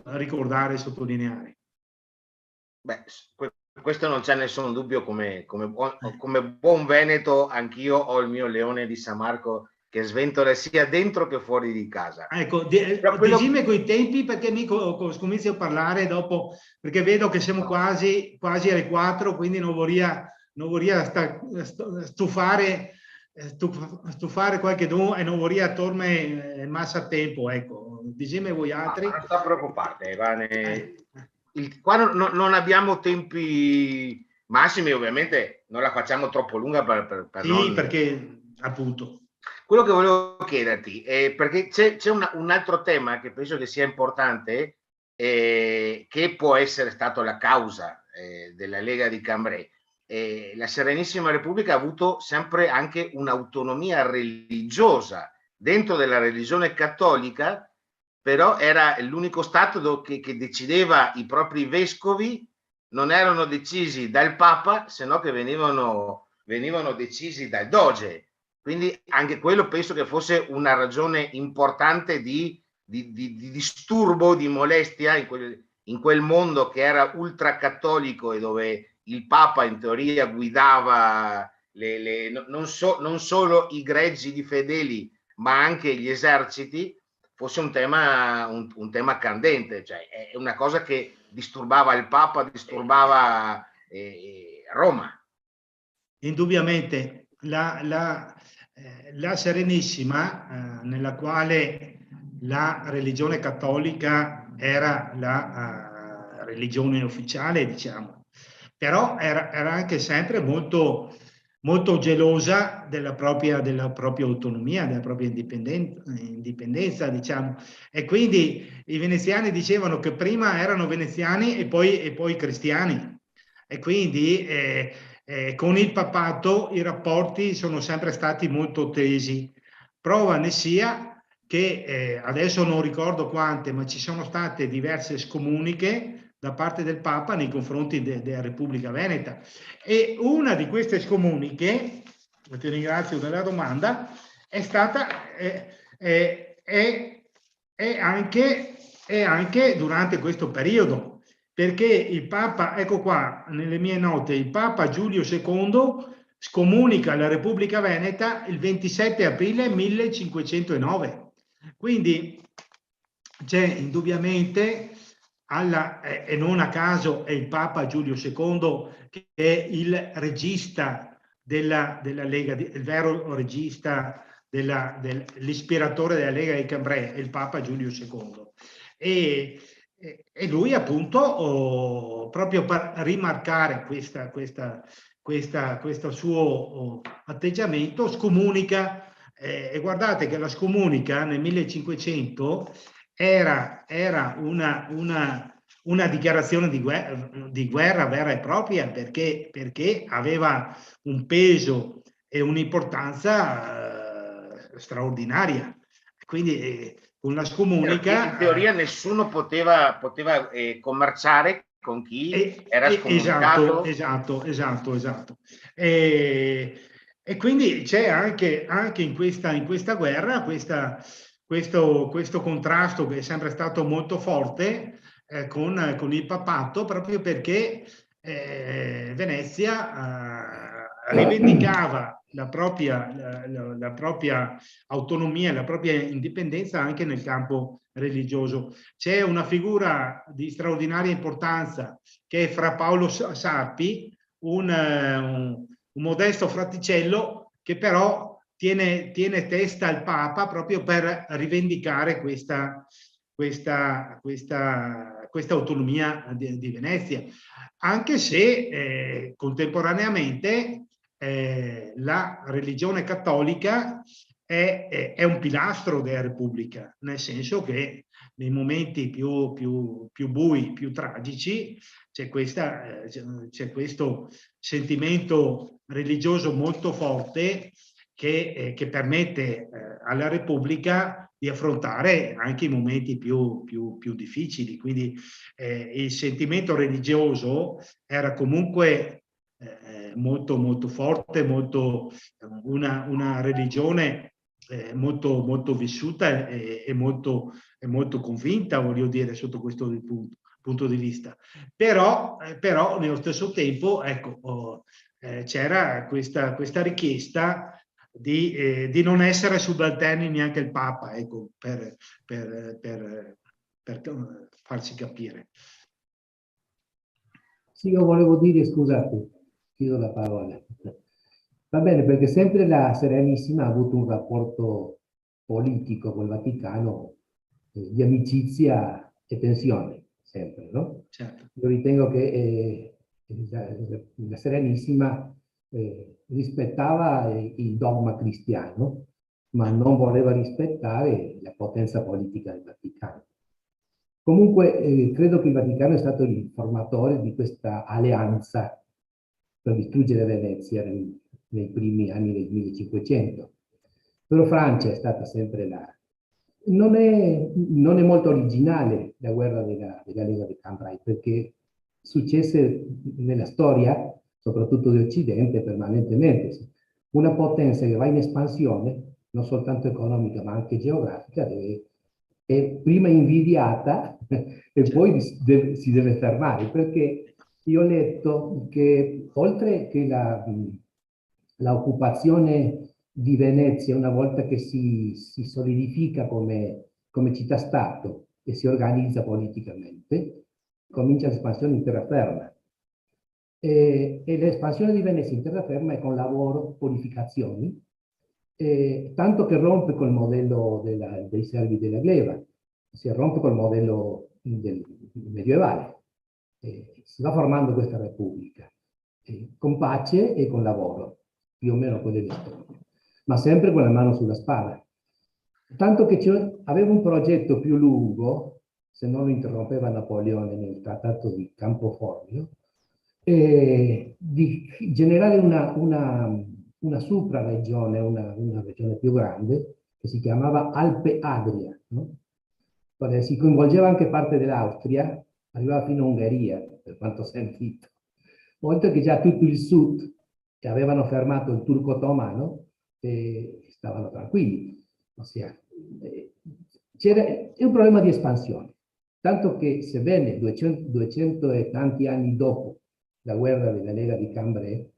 ricordare e sottolineare. Beh, questo non c'è nessun dubbio, come buon veneto anch'io ho il mio leone di San Marco che sventola sia dentro che fuori di casa. Ecco, dicimi quei tempi perché mi cominci a parlare dopo, perché vedo che siamo quasi alle 4, quindi non vorrei stufare qualche dono e non vorrei tornare massa tempo, ecco. Dicimi voi altri. Non sta preoccupate, Ivane. qua non abbiamo tempi massimi, ovviamente non la facciamo troppo lunga per Sì, non... perché appunto. Quello che volevo chiederti è perché c'è un altro tema che penso che sia importante, che può essere stato la causa della Lega di Cambrai. La Serenissima Repubblica ha avuto sempre anche un'autonomia religiosa dentro della religione cattolica, però era l'unico stato che decideva i propri vescovi, non erano decisi dal Papa, se no che venivano decisi dal Doge. Quindi anche quello penso che fosse una ragione importante di disturbo, di molestia in quel mondo che era ultracattolico e dove il Papa in teoria guidava non solo i greggi di fedeli, ma anche gli eserciti, fosse un tema candente, cioè è una cosa che disturbava il Papa, disturbava Roma. Indubbiamente la Serenissima, nella quale la religione cattolica era la religione ufficiale, diciamo, però era anche sempre molto, molto gelosa della propria autonomia, della propria indipendenza, diciamo. E quindi i veneziani dicevano che prima erano veneziani e poi cristiani. E quindi con il papato i rapporti sono sempre stati molto tesi. Prova ne sia che adesso non ricordo quante, ma ci sono state diverse scomuniche da parte del Papa nei confronti della Repubblica Veneta. E una di queste scomuniche, ti ringrazio della domanda, è stata anche durante questo periodo, perché il Papa, ecco qua nelle mie note, il Papa Giulio II scomunica la Repubblica Veneta il 27 aprile 1509. Quindi c'è indubbiamente, e non a caso è il Papa Giulio II che è il regista della Lega, il vero regista, l'ispiratore della Lega di Cambrai, è il Papa Giulio II. E lui appunto, proprio per rimarcare questo suo atteggiamento, scomunica, e guardate che la scomunica nel 1500 era una dichiarazione di guerra vera e propria, perché aveva un peso e un'importanza straordinaria. Quindi con la scomunica... In teoria nessuno poteva commerciare con chi era scomunicato. Esatto. E quindi c'è anche in questa guerra questo contrasto che è sempre stato molto forte con il papato, proprio perché Venezia rivendicava la propria autonomia, la propria indipendenza anche nel campo religioso. C'è una figura di straordinaria importanza che è Fra Paolo Sarpi, un modesto fraticello che però tiene testa al Papa proprio per rivendicare questa autonomia di Venezia, anche se contemporaneamente la religione cattolica è un pilastro della Repubblica, nel senso che nei momenti più bui, più tragici, c'è questo sentimento religioso molto forte che permette alla Repubblica di affrontare anche i momenti più difficili. Quindi il sentimento religioso era comunque molto forte, una religione molto vissuta e molto convinta, voglio dire, sotto questo punto di vista. Però nello stesso tempo, ecco, c'era questa richiesta di non essere subalterni neanche il Papa, ecco, per farsi capire. Sì, io volevo dire, scusate, chiedo la parola. Va bene, perché sempre la Serenissima ha avuto un rapporto politico col Vaticano di amicizia e tensione. sempre, no? Certo. Io ritengo che la Serenissima rispettava il dogma cristiano, ma non voleva rispettare la potenza politica del Vaticano. Comunque, credo che il Vaticano è stato il formatore di questa alleanza per distruggere Venezia nei primi anni del 1500. Però Francia è stata sempre la... Non è molto originale la guerra della Lega di Cambrai, perché successe nella storia, soprattutto di Occidente, permanentemente. Una potenza che va in espansione, non soltanto economica, ma anche geografica, è prima invidiata e poi si deve fermare, perché io ho letto che oltre che l'occupazione di Venezia, una volta che si solidifica come città-stato e si organizza politicamente, comincia l'espansione in terraferma. E l'espansione di Venezia in terraferma è con lavoro, purificazioni, tanto che rompe col modello dei servi della gleba, si rompe col modello medievale. Si va formando questa repubblica, con pace e con lavoro, più o meno quelle le storie, ma sempre con la mano sulla spada. Tanto che aveva un progetto più lungo, se non lo interrompeva Napoleone nel trattato di Campoformio, di generare una supraregione, una regione più grande, che si chiamava Alpe Adria, no? Si coinvolgeva anche parte dell'Austria, arrivava fino a Ungheria, per quanto ho sentito. Oltre che già tutto il sud, che avevano fermato il turco ottomano, stavano tranquilli. Ossia, è un problema di espansione. Tanto che, sebbene 200 e tanti anni dopo la guerra della Lega di Cambrai,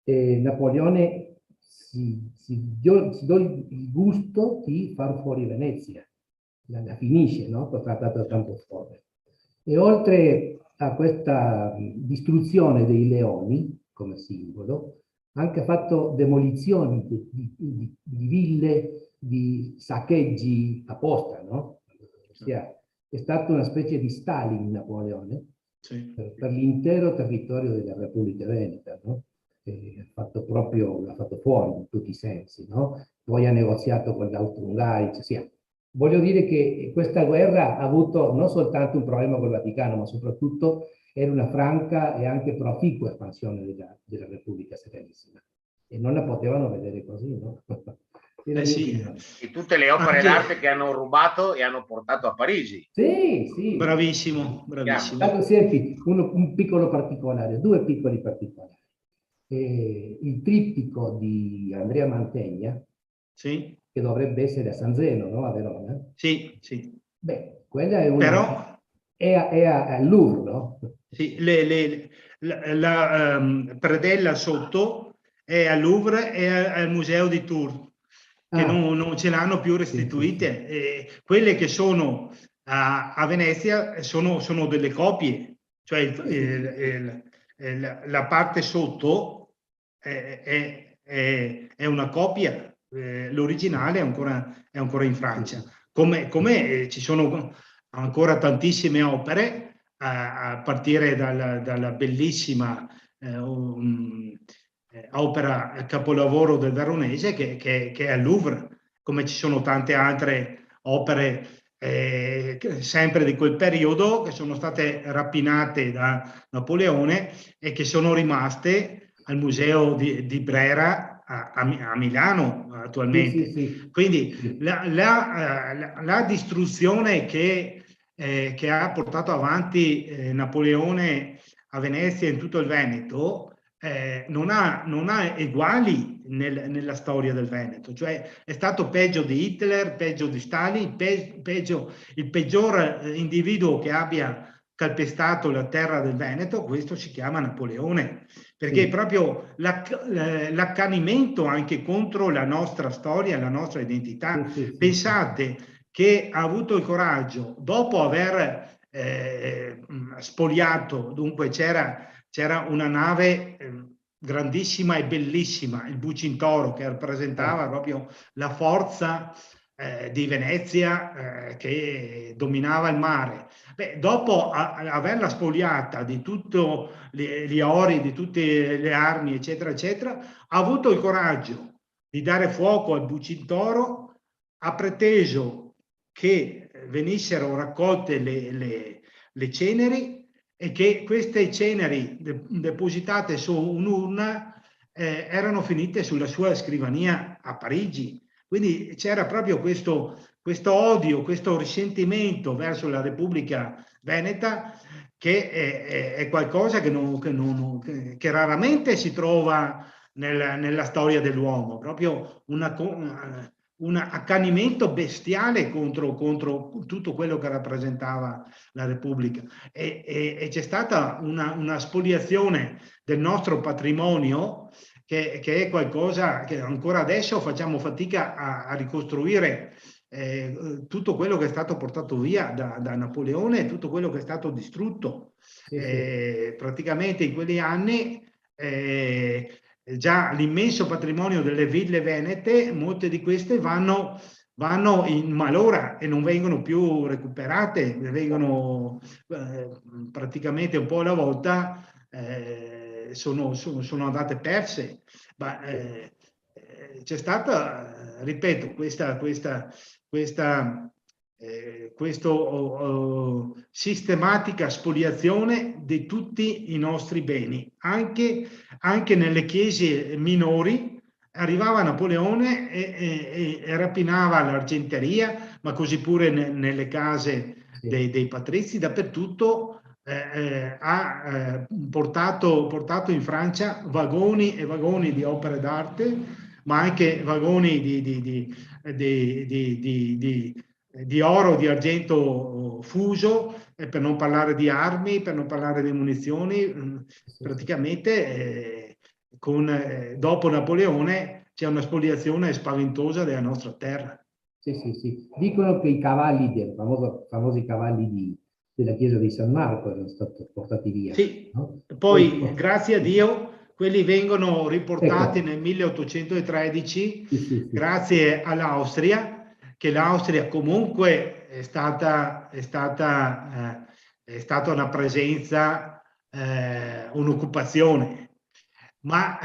Napoleone si diò il gusto di far fuori Venezia. La finisce, no? Col trattato di Campoformio. E oltre a questa distruzione dei leoni come simbolo, ha anche fatto demolizioni di ville, di saccheggi apposta, no? Ossia, è stato una specie di Stalin Napoleone, sì, per l'intero territorio della Repubblica Veneta, no? L'ha fatto fuori in tutti i sensi, no? Poi ha negoziato con gli austro-ungarici, sì. Voglio dire che questa guerra ha avuto non soltanto un problema con il Vaticano, ma soprattutto era una franca e anche proficua espansione della Repubblica Serenissima. E non la potevano vedere così, no? Sì. E tutte le opere d'arte che hanno rubato e hanno portato a Parigi. Sì, sì. Bravissimo, bravissimo. Allora, senti, un piccolo particolare, due piccoli particolari. Il trittico di Andrea Mantegna, sì, che dovrebbe essere a San Zeno, no? A Verona. Sì, sì. Beh, quella è una... Però... È al Louvre, no? Sì, la predella sotto è al Louvre e al Museo di Tours, che non ce l'hanno più restituite. Sì. Quelle che sono a Venezia sono delle copie, cioè la parte sotto è una copia. L'originale è ancora in Francia, come ci sono ancora tantissime opere a partire dalla bellissima opera capolavoro del Veronese che è al Louvre, come ci sono tante altre opere sempre di quel periodo che sono state rapinate da Napoleone e che sono rimaste al museo di Brera a Milano attualmente. Sì. Quindi la distruzione che ha portato avanti Napoleone a Venezia e in tutto il Veneto non ha eguali nella storia del Veneto, cioè è stato peggio di Hitler, peggio di Stalin, il peggior individuo che abbia calpestato la terra del Veneto, questo si chiama Napoleone, perché proprio l'accanimento anche contro la nostra storia, la nostra identità. Pensate che ha avuto il coraggio, dopo aver spoliato, dunque c'era una nave grandissima e bellissima, il Bucintoro, che rappresentava proprio la forza di Venezia che dominava il mare. Beh, dopo averla spoliata di tutti gli ori, di tutte le armi, eccetera, eccetera, ha avuto il coraggio di dare fuoco al Bucintoro, ha preteso che venissero raccolte le ceneri e che queste ceneri depositate su un'urna erano finite sulla sua scrivania a Parigi. Quindi c'era proprio questo odio, questo risentimento verso la Repubblica Veneta, che è qualcosa che raramente si trova nella storia dell'uomo, proprio un accanimento bestiale contro tutto quello che rappresentava la Repubblica. E c'è stata una spoliazione del nostro patrimonio che è qualcosa che ancora adesso facciamo fatica a ricostruire. Tutto quello che è stato portato via da Napoleone e tutto quello che è stato distrutto. Praticamente in quegli anni già l'immenso patrimonio delle ville venete, molte di queste vanno in malora e non vengono più recuperate, vengono praticamente un po' alla volta, sono andate perse. Ma c'è stata, ripeto, questa sistematica spoliazione di tutti i nostri beni, anche nelle chiese minori. Arrivava Napoleone e rapinava l'argenteria, ma così pure nelle case dei patrizi, dappertutto. Ha portato in Francia vagoni e vagoni di opere d'arte, ma anche vagoni di oro, di argento fuso, per non parlare di armi, per non parlare di munizioni. Praticamente dopo Napoleone c'è una spoliazione spaventosa della nostra terra. Sì. Dicono che i cavalli, famosi cavalli della chiesa di San Marco erano stati portati via. Sì, no? poi grazie a Dio quelli vengono riportati Ecco. nel 1813 Sì. grazie all'Austria, che l'Austria comunque è stata una presenza, un'occupazione, ma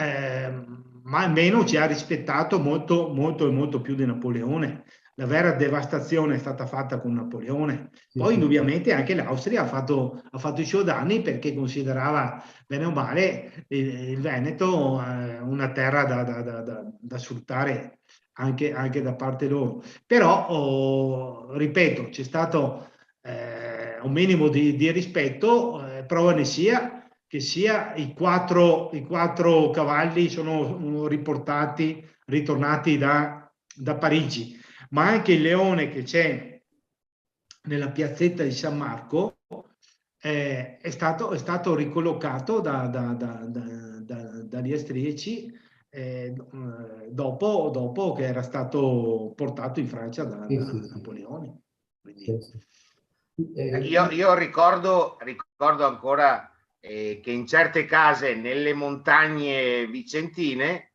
almeno ci ha rispettato molto più di Napoleone. La vera devastazione è stata fatta con Napoleone. Poi indubbiamente anche l'Austria ha fatto i suoi danni, perché considerava bene o male il Veneto una terra da sfruttare anche da parte loro. Però, ripeto, c'è stato un minimo di rispetto, prova ne sia che i quattro cavalli sono ritornati da Parigi, ma anche il leone che c'è nella piazzetta di San Marco è stato ricollocato dagli austriaci dopo che era stato portato in Francia da Napoleone. Quindi... Io ricordo ancora che in certe case nelle montagne vicentine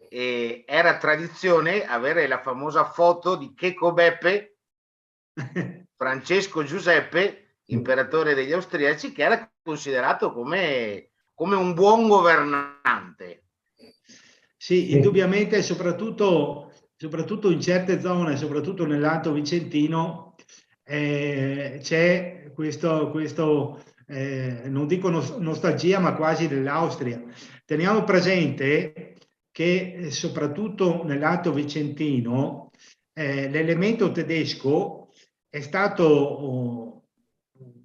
era tradizione avere la famosa foto di Checco Beppe, Francesco Giuseppe, imperatore degli austriaci, che era considerato come un buon governante. Sì, indubbiamente, soprattutto in certe zone, soprattutto nell'Alto Vicentino, c'è questo non dico nostalgia, ma quasi dell'Austria. Teniamo presente che soprattutto nell'Alto Vicentino l'elemento tedesco è stato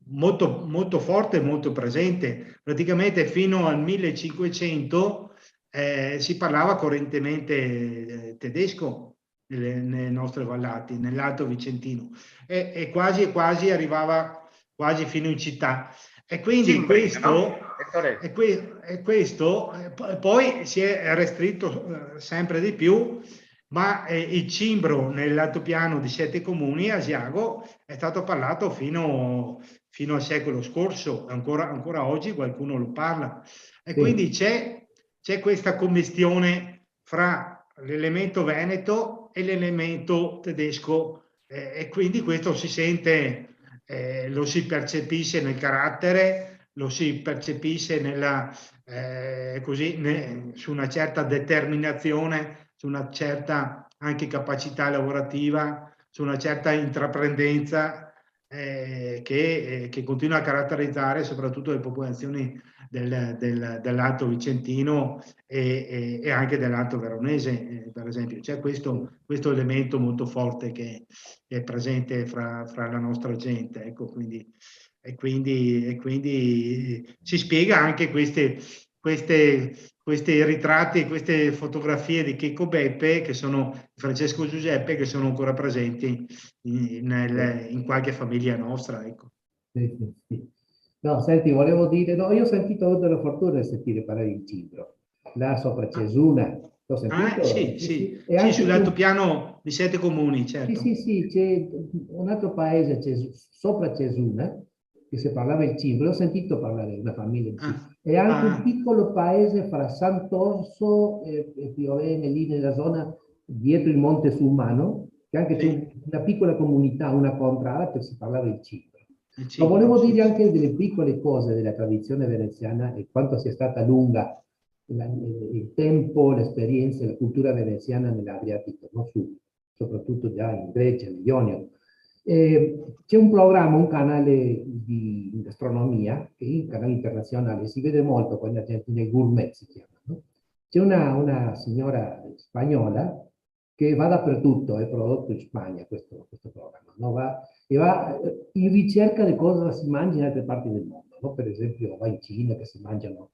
molto forte e molto presente. Praticamente fino al 1500 si parlava correntemente tedesco nelle nostre vallate, nell'Alto Vicentino, e quasi arrivava quasi fino in città. E quindi questo poi si è restretto sempre di più, ma il cimbro nell'altopiano di 7 comuni, Asiago, è stato parlato fino al secolo scorso, ancora oggi qualcuno lo parla. E quindi c'è questa commistione fra l'elemento veneto e l'elemento tedesco, e quindi questo si sente, lo si percepisce nel carattere, lo si percepisce nella, su una certa determinazione, su una certa anche capacità lavorativa, su una certa intraprendenza che continua a caratterizzare soprattutto le popolazioni dell'Alto Vicentino e anche dell'Alto Veronese, per esempio. C'è questo elemento molto forte che è presente fra la nostra gente, ecco, quindi si spiega anche questi ritratti, queste fotografie di Checco Beppe, che sono Francesco Giuseppe, che sono ancora presenti in qualche famiglia nostra, ecco. Sì, sì, sì. No, senti, volevo dire, no, io ho sentito, ho avuto la fortuna di sentire parlare di Cimbro, là sopra Cesuna, l'ho sentito? Sì, E anche sull'altopiano di 7 comuni, certo. Sì, c'è un altro paese sopra Cesuna, che si parlava il Cimbro, ho sentito parlare di una famiglia di Cimbro. E anche un piccolo paese fra Sant'Orso e Piovene, lì nella zona dietro il Monte Sulmano, che anche c'è una piccola comunità, una contrada, che si parlava il Cimbro. Ma volevo dire anche delle piccole cose della tradizione veneziana e quanto sia stata lunga il tempo, l'esperienza e la cultura veneziana nell'Adriatico, no? Soprattutto già in Grecia, in Ionio. C'è un programma, un canale di gastronomia, che è un canale internazionale, si vede molto qua in Argentina, il Gourmet si chiama, no? C'è una signora spagnola che va dappertutto, è prodotto in Spagna questo programma, no? Va in ricerca di cosa si mangia in altre parti del mondo, no? Per esempio va in Cina che si mangiano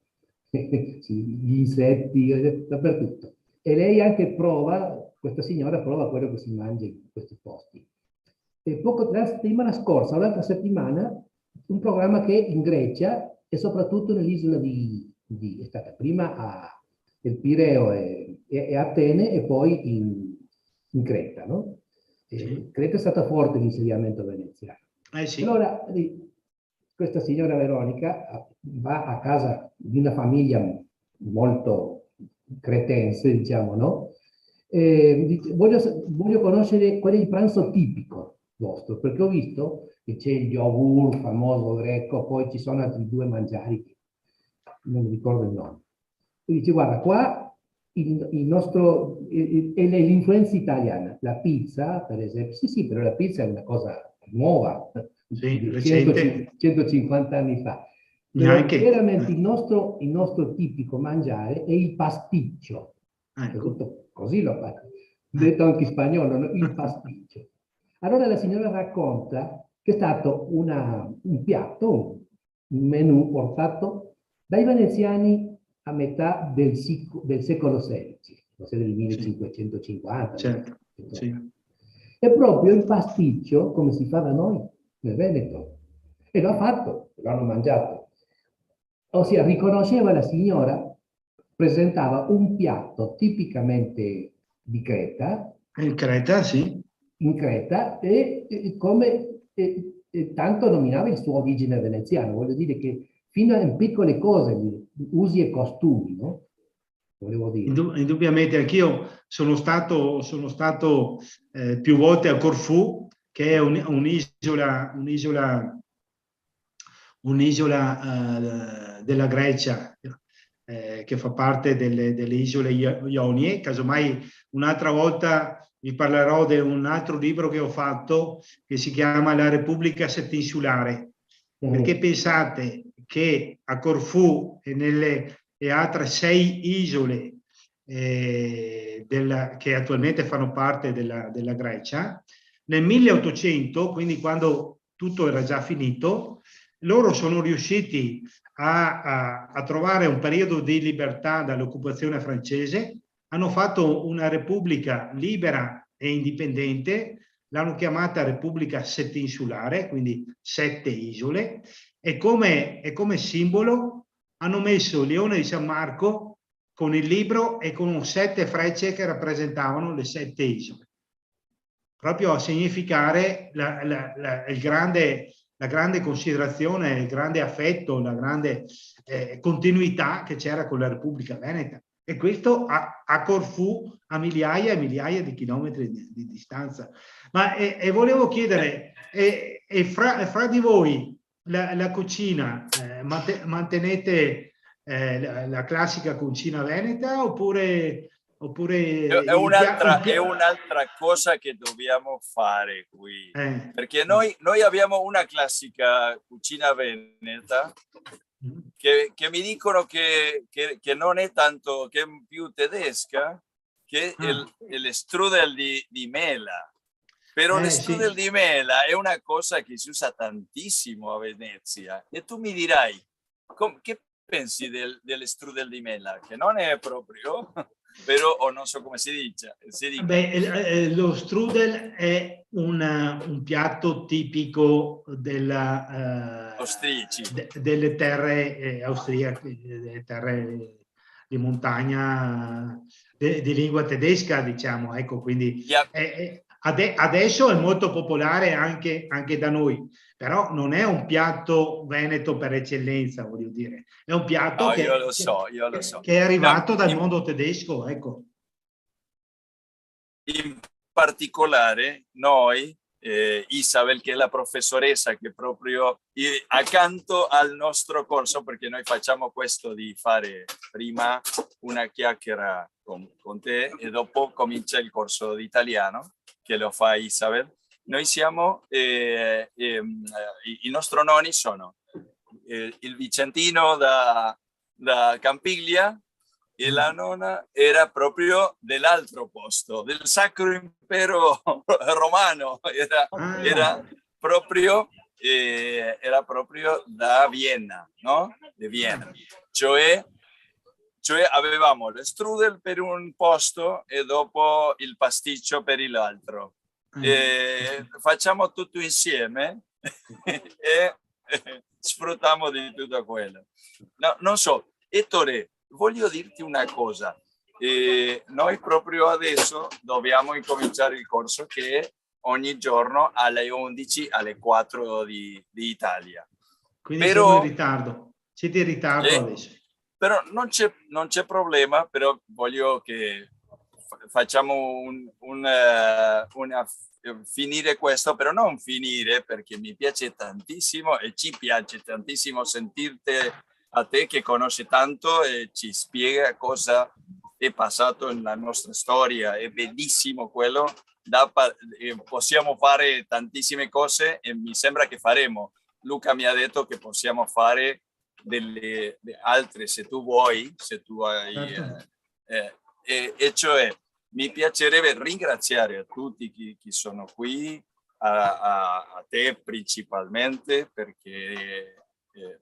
gli insetti, dappertutto. E lei anche prova, questa signora prova quello che si mangia in questi posti. E la settimana scorsa, o l'altra settimana, un programma che in Grecia e soprattutto nell'isola è stata prima il Pireo e Atene e poi in Creta, no? Creta è stata forte l'insediamento veneziano. Sì. Allora, questa signora Veronica va a casa di una famiglia molto cretense, diciamo, no? Dice, voglio conoscere qual è il pranzo tipico vostro, perché ho visto che c'è il yogurt famoso greco, poi ci sono altri 2 mangiari, non mi ricordo il nome. E dice, guarda, qua il nostro, è l'influenza italiana, la pizza, per esempio, sì, però la pizza è una cosa nuova, sì, 150 anni fa. Però veramente il nostro tipico mangiare è il pasticcio. Ecco. Così l'ho fatto, detto anche in spagnolo, no? Il pasticcio. Allora la signora racconta che è stato un piatto, un menù portato dai veneziani a metà del secolo XVI, forse del 1550. Certo. È proprio il pasticcio come si fa da noi nel Veneto. E lo ha fatto, lo hanno mangiato. Ossia, riconosceva la signora, presentava un piatto tipicamente di Creta. In Creta, sì. In Creta e tanto nominava il suo origine veneziano. Voglio dire che fino a piccole cose, usi e costumi, no? Volevo dire. Indubbiamente, anch'io sono stato più volte a Corfù, che è un'isola della Grecia, che fa parte delle isole Ionie. Casomai un'altra volta vi parlerò di un altro libro che ho fatto che si chiama La Repubblica Settinsulare, perché pensate che a Corfù e altre 6 isole che attualmente fanno parte della Grecia, nel 1800, quindi quando tutto era già finito, loro sono riusciti a trovare un periodo di libertà dall'occupazione francese, hanno fatto una repubblica libera e indipendente, l'hanno chiamata Repubblica Settinsulare, quindi 7 isole, e come simbolo hanno messo il Leone di San Marco con il libro e con 7 frecce che rappresentavano le 7 isole, proprio a significare la grande considerazione, il grande affetto, la grande continuità che c'era con la Repubblica Veneta. E questo a Corfù, a migliaia e migliaia di chilometri di distanza. Ma volevo chiedere, fra di voi la cucina, mantenete la classica cucina veneta oppure È un'altra cosa che dobbiamo fare qui, perché noi abbiamo una classica cucina veneta che mi dicono che non è tanto, che è più tedesca, che il strudel di mela. Però lo strudel di mela è una cosa che si usa tantissimo a Venezia. E tu mi dirai, che pensi del strudel di mela? Che non è proprio, però, o non so come si dice. Beh, lo strudel è un piatto tipico delle terre austriache, delle terre di montagna di lingua tedesca, diciamo. Ecco, quindi adesso è molto popolare anche da noi, però non è un piatto veneto per eccellenza, voglio dire. È un piatto io lo so. che è arrivato dal mondo tedesco, ecco. In particolare noi, Isabel, che è la professoressa che proprio accanto al nostro corso, perché noi facciamo questo di fare prima una chiacchiera con te e dopo comincia il corso di italiano che lo fa Isabel. Noi siamo, i nostri nonni sono il vicentino da Campiglia, e la nonna era proprio dell'altro posto, del Sacro Impero Romano, era proprio da Vienna, no? Di Vienna. Cioè avevamo lo strudel per un posto e dopo il pasticcio per l'altro. Facciamo tutto insieme e sfruttiamo di tutto quello. No, non so, Ettore, voglio dirti una cosa, noi proprio adesso dobbiamo incominciare il corso che è ogni giorno alle 11, alle 4 di Italia. Quindi siamo in ritardo, siete in ritardo adesso. Però non c'è problema, però voglio che facciamo finire questo, però non finire perché mi piace tantissimo e ci piace tantissimo sentirti a te che conosci tanto e ci spiega cosa è passato nella nostra storia. È bellissimo quello, possiamo fare tantissime cose e mi sembra che faremo. Luca mi ha detto che possiamo fare delle altre se tu vuoi, se tu hai, e cioè mi piacerebbe ringraziare a tutti chi sono qui, a te principalmente, perché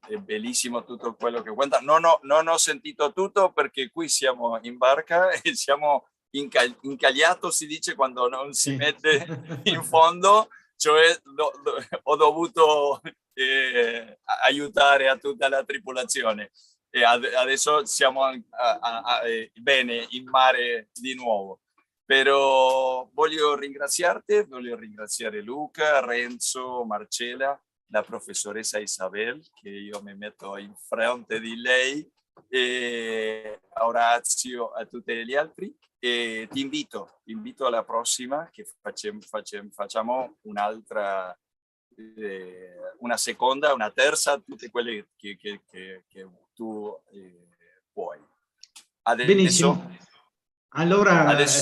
è bellissimo tutto quello che cuenta. Non ho sentito tutto perché qui siamo in barca e siamo incagliato, si dice quando non si mette in fondo, cioè ho dovuto aiutare a tutta la tripolazione e adesso siamo bene in mare di nuovo. Però voglio ringraziare Luca, Renzo, Marcella, la professoressa Isabel, che io mi metto in fronte di lei, e a Orazio, a tutti gli altri. E ti invito alla prossima che facciamo un'altra, una seconda, una terza, tutte quelle che tu puoi. Adesso, benissimo. Allora adesso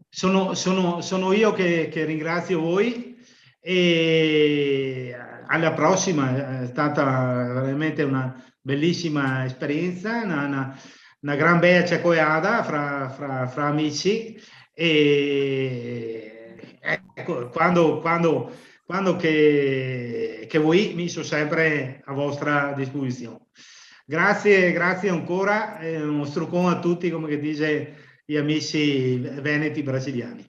sono io che ringrazio voi e alla prossima. È stata veramente una bellissima esperienza, una gran bella ciacoiada fra amici e ecco, quando che voi mi sono sempre a vostra disposizione. Grazie ancora, un struccone a tutti, come che dice gli amici veneti brasiliani.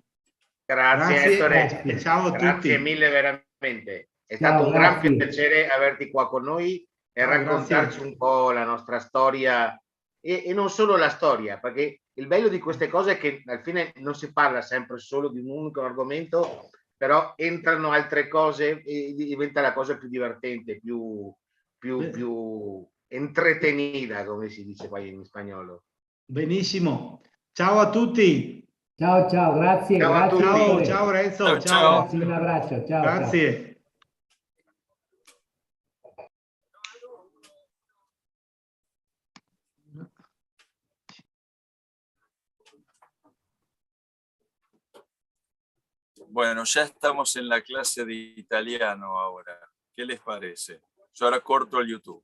Grazie Ettore, ciao a tutti. Grazie mille veramente. È stato un gran piacere averti qua con noi e raccontarci un po' la nostra storia e non solo la storia, perché il bello di queste cose è che alla fine non si parla sempre solo di un unico argomento, però entrano altre cose e diventa la cosa più divertente, più entretenida, come si dice poi in spagnolo. Benissimo. Ciao a tutti. Ciao, ciao, grazie. Ciao a grazie, tutti. Ettore. Ciao Renzo. Ciao, Ciao. Grazie, un abbraccio. Ciao, Grazie. ciao. Bueno, ya estamos en la clase de italiano ahora. ¿Qué les parece? Yo ahora corto el YouTube.